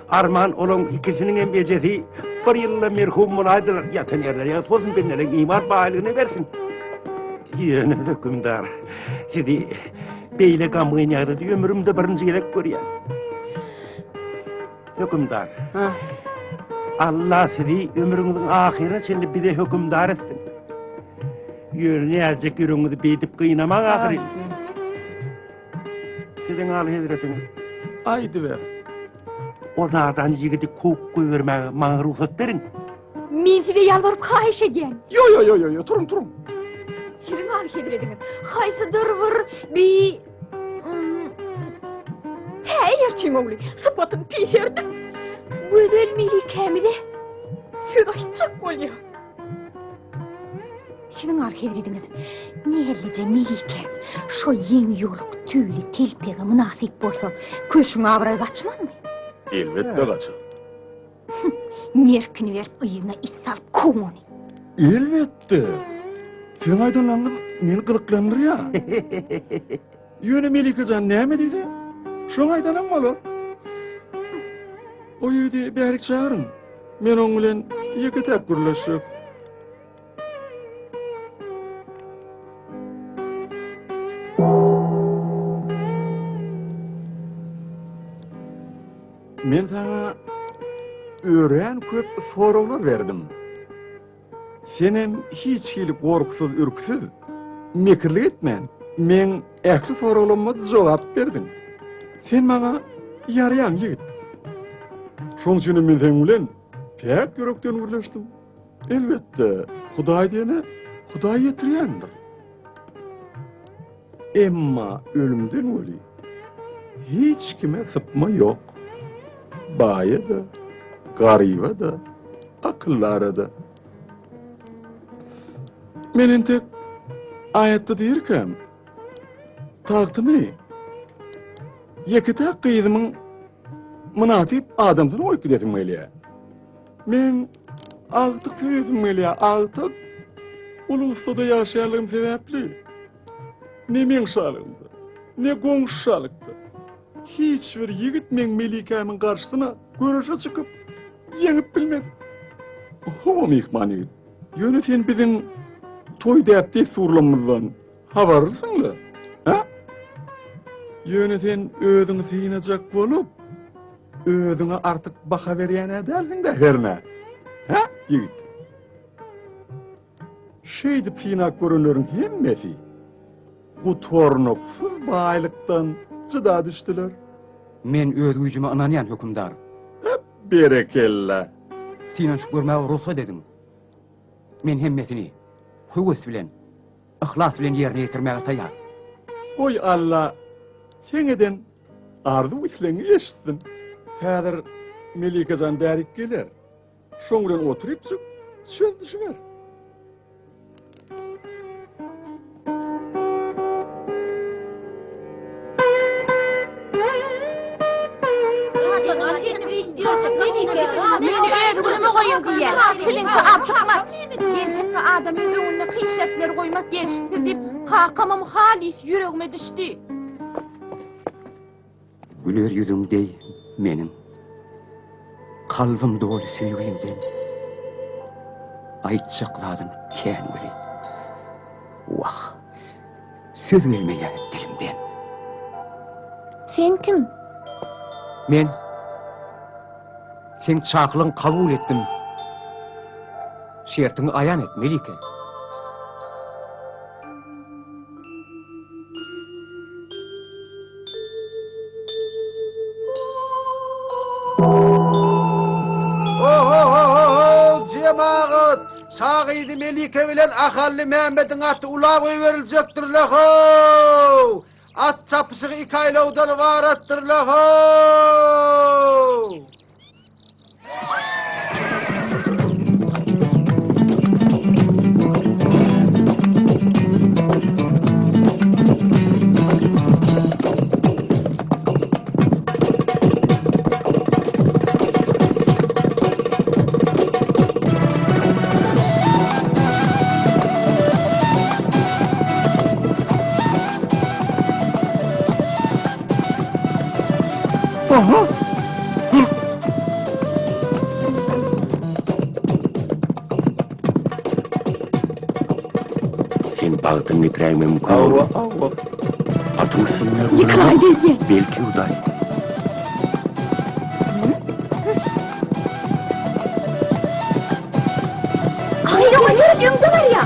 Arman olan ikisiniň hem ejesi bir ýylla merhum boladylar. Ýatan ýerler ýa tozun binnelen iman baýlygyny bersin. Ýöne hökümdar, sizi beýle gamgyň ýaly ömrümde birinji gerek görýär. Hökümdar. Allah sizi ömrüňiziň ahirine çenli bize hökümdar etsin. Ýöne ýazjak ýüregiňizi beýdip gynamaň ahyry. Siziň al hezretiňiz. Aýdy ber. Onardan ýigidi kuk goýbermäge maňa ruhsat beriň. Men size ýalbaryp haýyş edýän. Yo, turum. Senin al hedrediňiz. Haýsydyr bir Erçin oğlu, sıfatın piyerdi. Güzel Melike'mi de südaşçak oluyor. Senin arkedridiniz, nehirlice Melike, şu yeni yoluk tüylü telpege münafik bolsa, köşün avraya kaçmaz mı? Elbette kaçar. Merkini verip ıyığına it salıp kovun onu. Elbette. Sen aydınlanlık meni kılıklandır ya. Yöne Melikecan näme dedi? Şoň aýdanam bolar. O ýerde bärik çağırın. Men oň bilen ýeke täp gürleşip. Men sana ören köp soraglar berdim. Senem hiç hili gorkusuz, ürksüz, mekirlik etmän. Men ähli soraglarıma jogap berdim. Sen bana yarayan yiğit. Şoň üçin men sen bilen pek yürekden gürleşdim. Elbette, Hudaý diýene Hudaý ýetirýändir. Emma ölümden öli. Hiç kime sıpma yok. Baýa da, garyba da, akyllara da. Menin tek aýatda diýerkem, tagtymy ýeki tak gyýdymyň münatip adamdan oýky dedim. Men agtyk söýdim agtyk ulusda ýaşaýarlygym sebäpli. Ne men şalygymda, ne goňşalykda. Hiç bir ýigit men Melike'miň garşysyna görüşe çykyp ýeňip bilmedi. Hova mihmani. Yönü sen bizim toy depti surlamızdan habarlısın la. Ha? Yönü sen özüňi sinajak bolup, özüňe artık baka berýän edäldin de herne. Ha? Yigit. Şeydip sinak görünlerin hemmesi bu tornoksuz baýlykdan çıda düşdiler. Men öz güýjüme inanýan hökümdar. Berekella. Sinan şu görmäge ruhsat edin. Men hemmesini höwes bilen, ihlas bilen ýerine ýetirmäge taýýar. Oy Allah, seňeden ardy üsleňi eşitdim. Häzir Melikejan bärik geler. Şoňdan oturyp söz düşüber. Gerçekte adamın önüne kıyşertler koymak geçti deyip kakamam halis yüreğime düştü. Güler yüzümde menin, kalbim dolu söýgümden, aýtjakladım kän öli. Vah, söz gelmeýär dilimden. Sen kim? Men, sen çaklyň kabul etdim. Şertiňi ayan et, Melike. Cemaat, Şahidi Melike bilen Ahalli Mehmet'in atı ulağı verilecektir leho. At çapışığı iki aylaudan varattır leho. Aha! Sen bagdyň getiräňme mümkin. Awa. Atyň üstünde Yıkay belki. Belki uday. Ay ama yürüdüğünde var ya.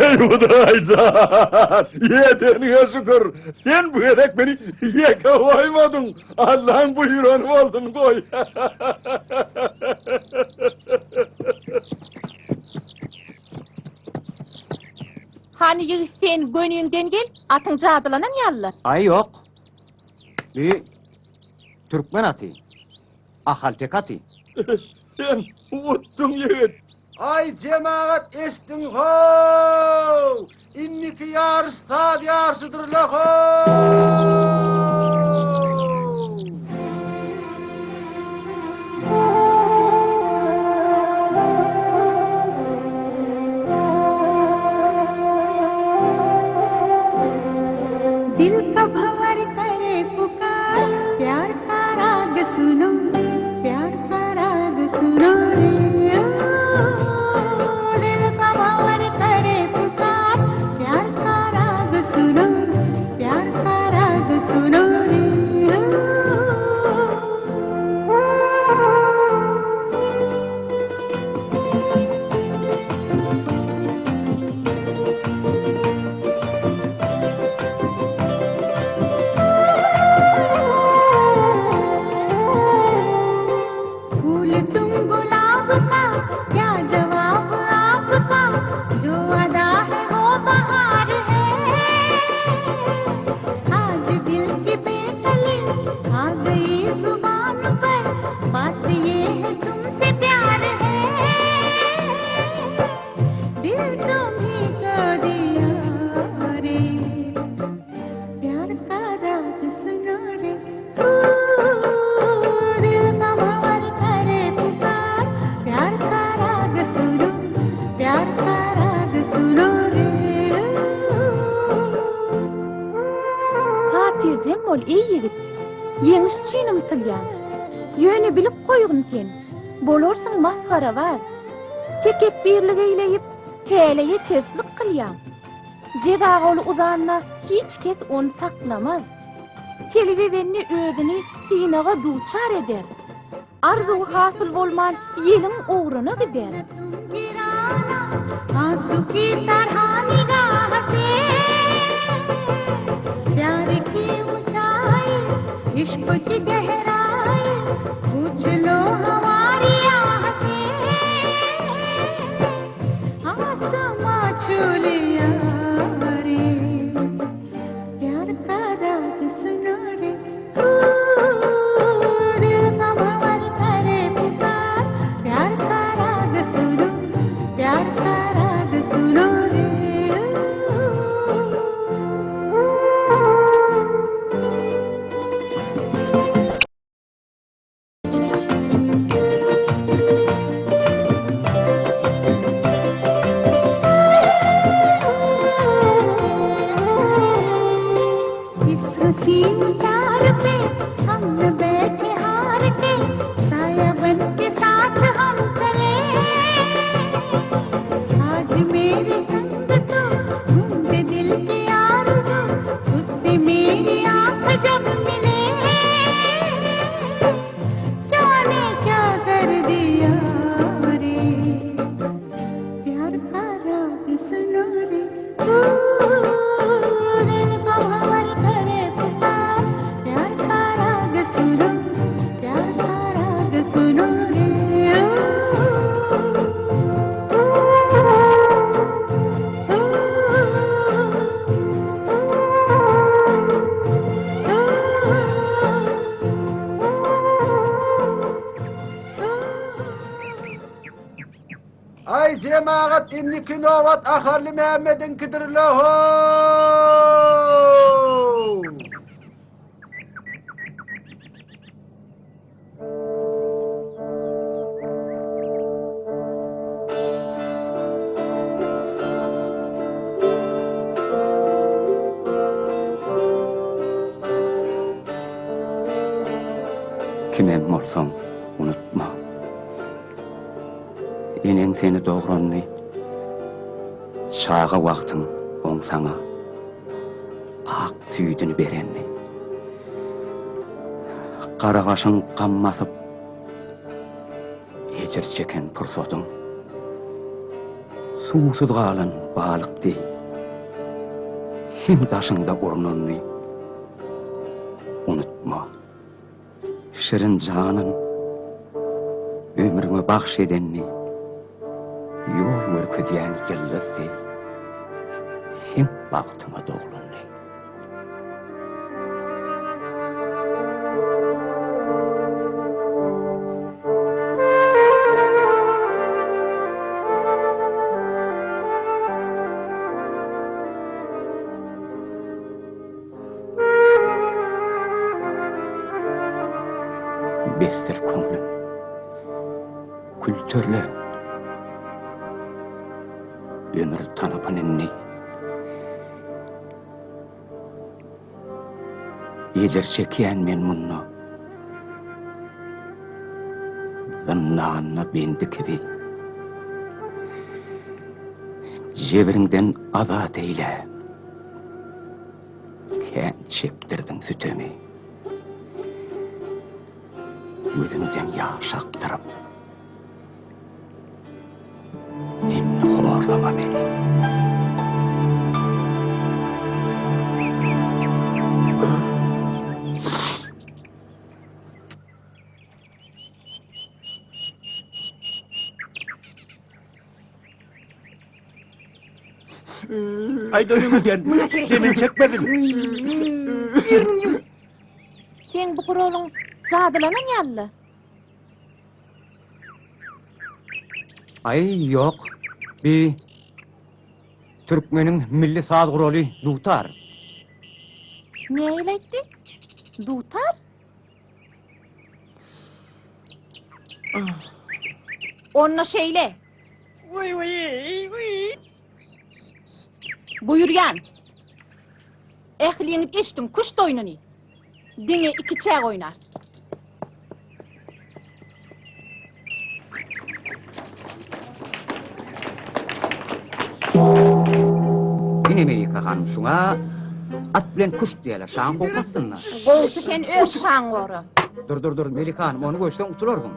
Ey Hudaycan! Yeterine şükür! Sen bu yedek beni yeke koymadın! Allah'ın buyruğunu oldun koy! Hani yığı sen gönüğünden gel, atın cadılanan yallı. Ay yok. Bir Türkmen atı. Ahal tek atı. Sen uttun yiğit! Ay cemaat estin ho! İnniki yar stad yarşıdır leho! दिल का भंवर करे पुकार प्यार का राग सुनो प्यार का राग सुनो रे दिल का भंवर करे पुकार प्यार का राग सुनो प्यार का राग सुनो रे Yeňiş çiğnim tılyan. Yöne bilip koygun sen. Bolorsın masgara var. Tekep birlige ileyip teleye terslik kılyan. Cedagol uzanna hiç kes onu saklamaz. Televivenni ödünü sinaga duçar eder. Arzu hasıl bolman yelim uğruna gider. आंसू की तरह निगाह से प्यार की ऊंचाई इश्क की गहराई पूछ लो हमारी आह से आसमां छू लिया रे प्यार का राग सुनो रे दिल का भंवर करे पुकार प्यार का राग सुनो प्यार का राग सुनो रे इस हसीन चार पे हम न बैठे हार के साया बन के साथ हम चले आज मेरे संग तो गूंजे दिल की आरज़ू उससे मेरी आँख जब मिले जाने क्या कर दिया रे प्यार का राग सुनो रे दिल का भंवर करे पुकार प्यार का राग सुनो प्यार का राग सुनो रे Ay cemaat inni kinovat aharli Mehmet'in kıdırlahu. Kimem bolsaň unutma. Eneň seni dograny çağa wagtyň oň saňa ak süýdüni berenni. Garagaşyň gammasyp ejir çeken pursatyň suwsuz galan balykdy. Hem daşynda urnanny unutma. Şirin canın ömrüňe bagş edenni yol görkezýän gelletdi. Sen bagtyňa doglandy. Bester köňlüm kültürli ömür tanapynny ýejer çekýän men munna zannanna bendikdi jebiriňden azat eyle kän çepdirdiň sütemi yüzümden yaş aktarıp enni horlama beni. Ay dönüme den. Demin çekmedim. Sen bu kurolun jadylanan ýaly. Ay yok. Bir Türkmenin milli saz guraly dutar. Ne eýletdi? Dutar? Onna şeýle. Buyuryan. Ehliňi eşdim kuş doýnuny. Dine 2 çay oynar. Yine Melika hanım şuna at bilen kuş diyeler, şan kokmasınlar. Goýsy sen öz şaň gory. Dur Melika hanım, onu göçten utulurdun.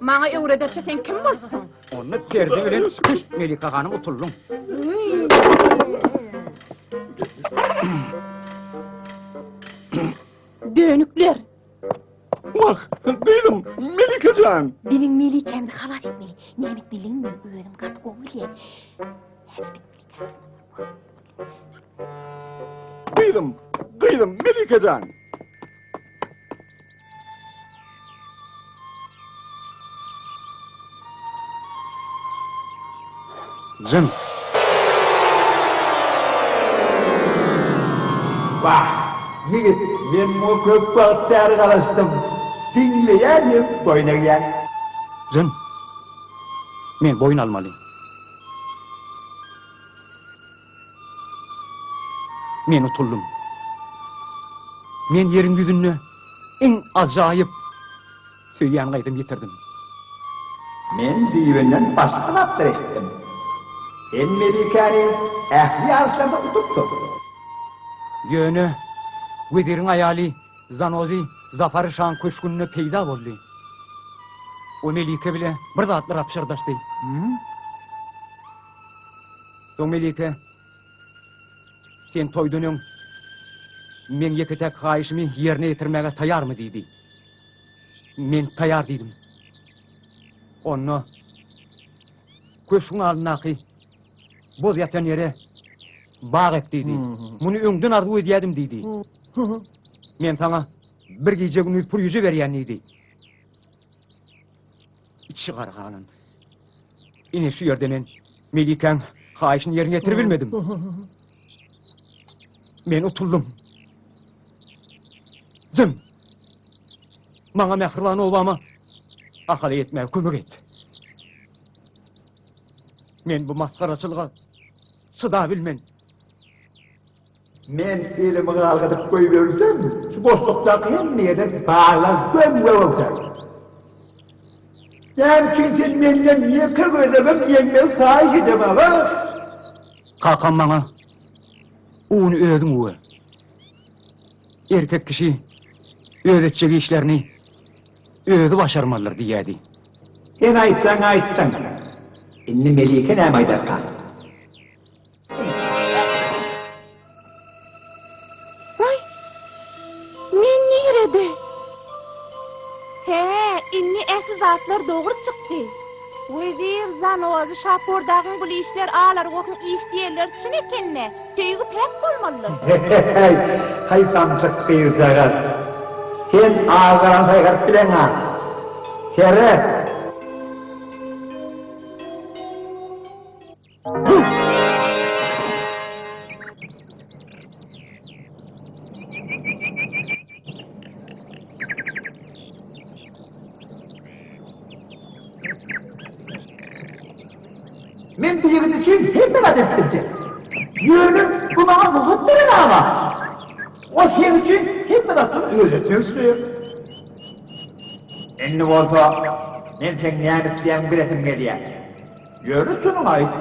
Maňa öwrederse sen kim bolupsyň? Onu terdi bilen kuş Melika hanım utuldun. Dönükler. Bak, kıydım Melikecan. Benim Melikemdi halat etmeli. Nemet bilin ben öğrenim kat oğulen. Kıydım Melikecan. Cın. Bak, yigit, men o köp bagtary garaşdym. Dinleýänim, boyna gel. Cın. Men boyun almalıyım. Men utuldum. Men yerin yüzünü en acayip söýýän gaýdym ýetirdim. Men diýenden başga laplar esdim. En Melikany ähli yarışlarda utupdy. Yönü, Wezirin ayali Zanozi Zafar Şan köşkününe peýda boldy. O Melike bile bir zatlar apşyrdaşdy. Soň Melike, sen toýdanyň men ýeketek haýyşymy ýerine ýetirmäge taýarmy diýdi. Men taýar diýdim. Onu köşkün aldynaky boz ýatan ýere bag et diýdi. Muny öňden ardy edýädim diýdi. Men sana bir gece günü pul yüzü berýän idi. İçi garganan. Ine şu ýerde men Melikeň haýyşyny ýerine ýetirip bilmedim. Men utuldum. Jım. Maňa mähriban obama akal etmäge kömek et. Men bu maskaraçylyga çyda bilmen. Men elimi galgadyp goýbersem, şu boşlukdaky hemmeýeden bağlap gömge bolsam. Näme üçin sen menden ýeke gözlemem ýeňmeli haýyş edemem ha? Kakan maňa uny öýüň uwy. Erkek kişi öýretjek işlerini öýdi başarmalydyr diýýärdi. Sen aýtsaň aýtdyň. Inni Melike näme aýdarka? Inni ähli zatlar dogry çykdy. Wezir Zanozy şapordagyn bu işler alar gokyň iş diýerler çyn ekenne. Teýgi pek bolmaly. Haýtam çykdy ýagar. Sen ağaran taýgar bilen ha. Tere. Men bu ýigit üçin hemme adet biljek. Ýönüm bu maňa muhat beren ama. O şeýle üçin hemme adet öýretmek isteýär. Enne bolsa men teň näme isleýän biletim gelýär. Ýöne şunuň aýt.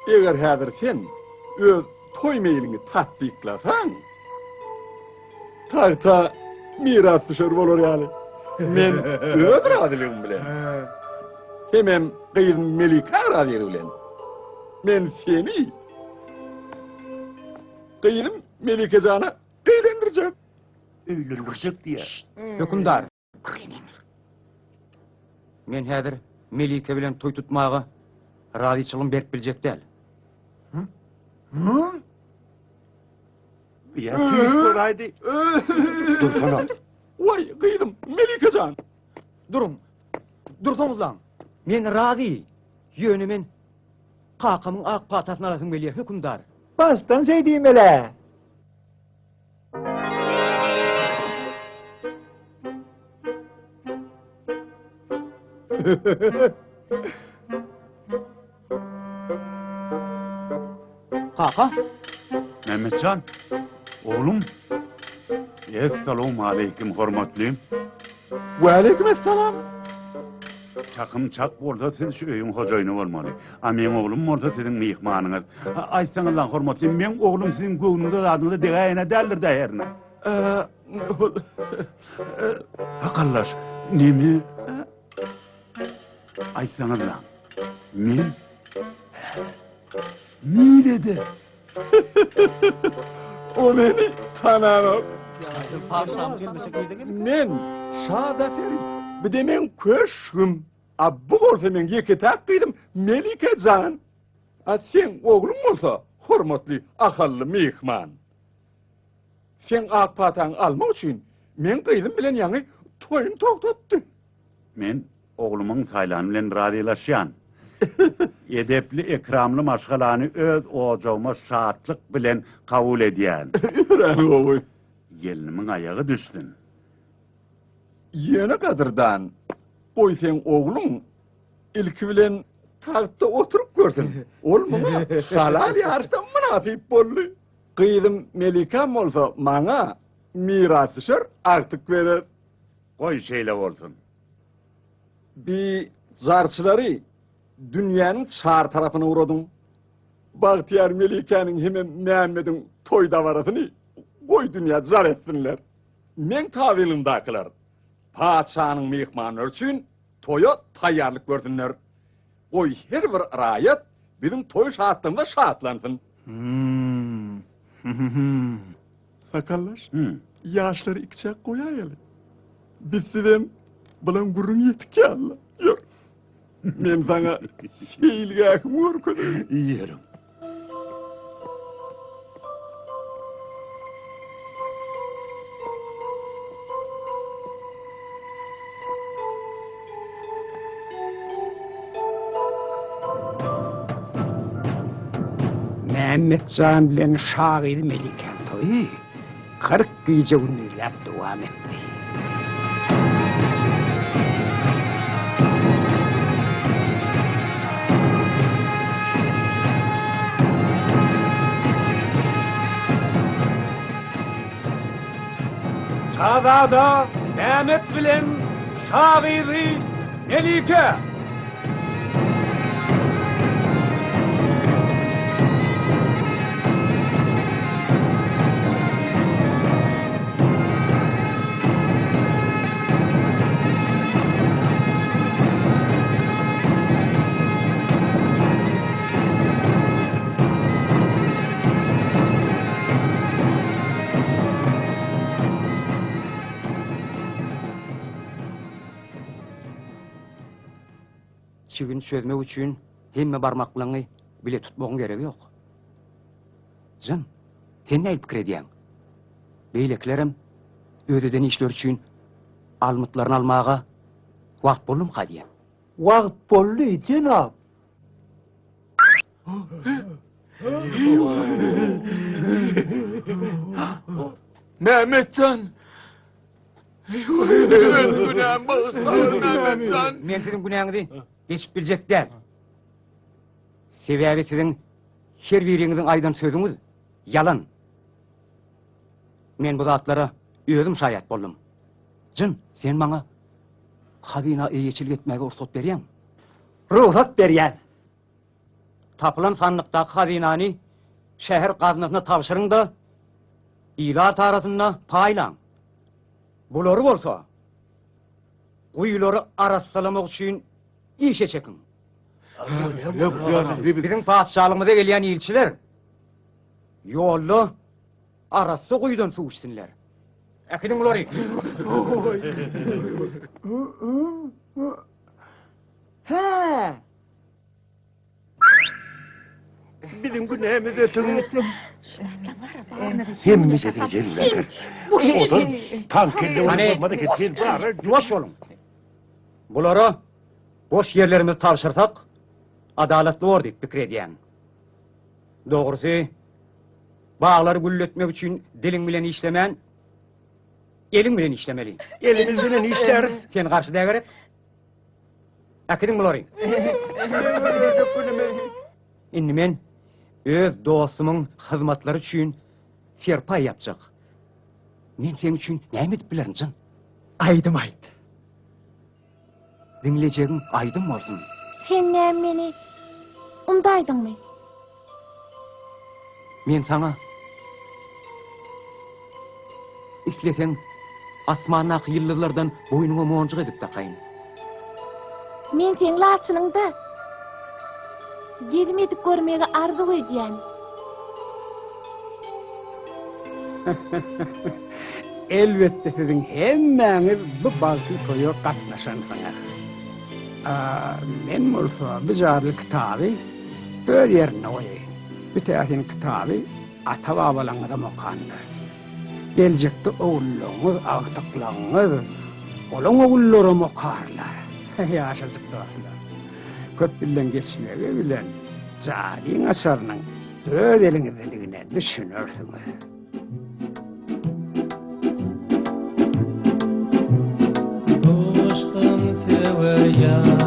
Eger häzir sen öz toy meýilini tatbiklasaň, tarta miras düşer bolar ýaly. Men öz radylygym bilen. Hemem gyýyn Melika radyly bilen. Men seni gyýynym Melikejana öýrendirjek. Öýlendirjek diýär. Hökümdar. Men häzir Melike bilen toy tutmagy radyçylygym berip biljek däl. Ya tüýür aýdy. Dursana. Vay gyýdym Melikejan. Durun. Dursaňyz lan. Men razy. Ýöne men Kakamyň ak patasyny alasyň belýär hökümdar. Bastan şey diýim ele. Kaka? Mehmetcan, oğlum. Esselamu aleyküm hormatlıyım. Ve aleykümselam. Çakım çak bolsa siz şu öyün hocayını olmalı. Amen oğlum bolsa sizin mihmanınız. Aytsanız lan hormatlıyım, men oğlum sizin göğünüzde adınızda degayına derler değerine. Takallar, nemi? Aytsanız lan, men? Nilede? O beni tanamam. Men Şadaferi. Bir de men köşküm. Bu olsa men yeke takkıydım Melike Can. Sen oğlum olsa hormatlı, akıllı mihman. Sen akpatan alma için men kıydım bilen yani toyun toktattı. Men oğlumun saylanı bilen radyolaşan. Edepli, ekramlı maşgalanı öz ocağıma şahatlık bilen kabul ediyen. Üren oğul. Gelinimin ayağı düşsün. Yeni kadırdan oy sen oğlum ilk bilen tahtta oturup gördün. Olmama halal yarıştan münasip bollu. Kıydım Melikam olsa bana miras düşer artık verir. Koy şeyle olsun. Bir zarçıları dünyanın sağır tarafına uğradım. Bahtiyar Melika'nın hemen Mehmet'in toy davarasını koy dünya zar etsinler. Men tavilimdakiler. Padişahın mihmanları için toya tayyarlık gördünler. Oy her bir rayet bizim toy şahattığında şahatlansın. Sakallar, yaşları ikçak koyayalım. Biz sizden bulan gurun yetik ya Allah. Yor. Men sana şeyilge akım var kadar. Yerim. Mehmetcan bilen Şagil Meliken toyu 40 gece günlük devam etti. Çağdağda Mehmet bilen Şagil Melike. Çigin çözmek için hemme barmaklarını bile tutmağın gereği yok. Zın, sen ne fikir ediyen? Beyleklerim, ödeden işler için almıtlarını almağa vakt bolum kadiyen. Vakt bollu cenab. Mehmetcan. Günahım bağışlayın Mehmetcan. Men sizin günahınızı geçip bilecek değil. Sebebi sizin her birinizin aydan sözünüz yalan. Men bu zatlara özüm şayet boldum. Cın, sen bana hazina eyeçilik etmeye ruhsat beriyen. Ruhsat beriyen. Tapılan sandıktaki hazinani şehir kaznasına tavşırın da ilat arasında paylan. Buları olsa kuyuları arasalamak için işe çekin. Bizim padişahlığımıza gelen ilçiler yollu arası kuyudan su içsinler. Ekidin buları. He. Bizim günahımız ötün. Sen mi dedin yerine? Odan tankelle olmadı ki sen bari. Yavaş olun. Buları boş yerlerimizi tavşırsak adaletli olur deyip fikir ediyen. Doğrusu bağları gülletmek için dilin bilen işlemen elin bilen işlemeli. Elimiz bilen işleriz. Sen karşıda gerek. Akidin buları. İnni men öz dostumun hizmetlari üçün serpay yapacak. Men sen üçün näme edip bilerin? Aydım ayt. Dinleyeceğin aydım olsun. Sen näme meni undaydыңmy? Men sana islesen asmana yıllardan boynuňa monjuk edip takaýyn. Men sen laçynыңda gelim edip görmege arzu edýän. Elbette sizin hemmäňiz bu balky toýa gatnaşansyňar. Men bolsa bu jarly kitaby öz ýerine goýaýyn. Bu täsin kitaby ata babalaňyza mokandy. Geljekde oğullaňyz, agtaklaňyz, olaň oğullary mokarlar. Ýaşasyk dostlar. Köp bilen geçmege bilen jariň asarynyň öz eliňizdeligine düşünürsiňiz. Dostum sever ya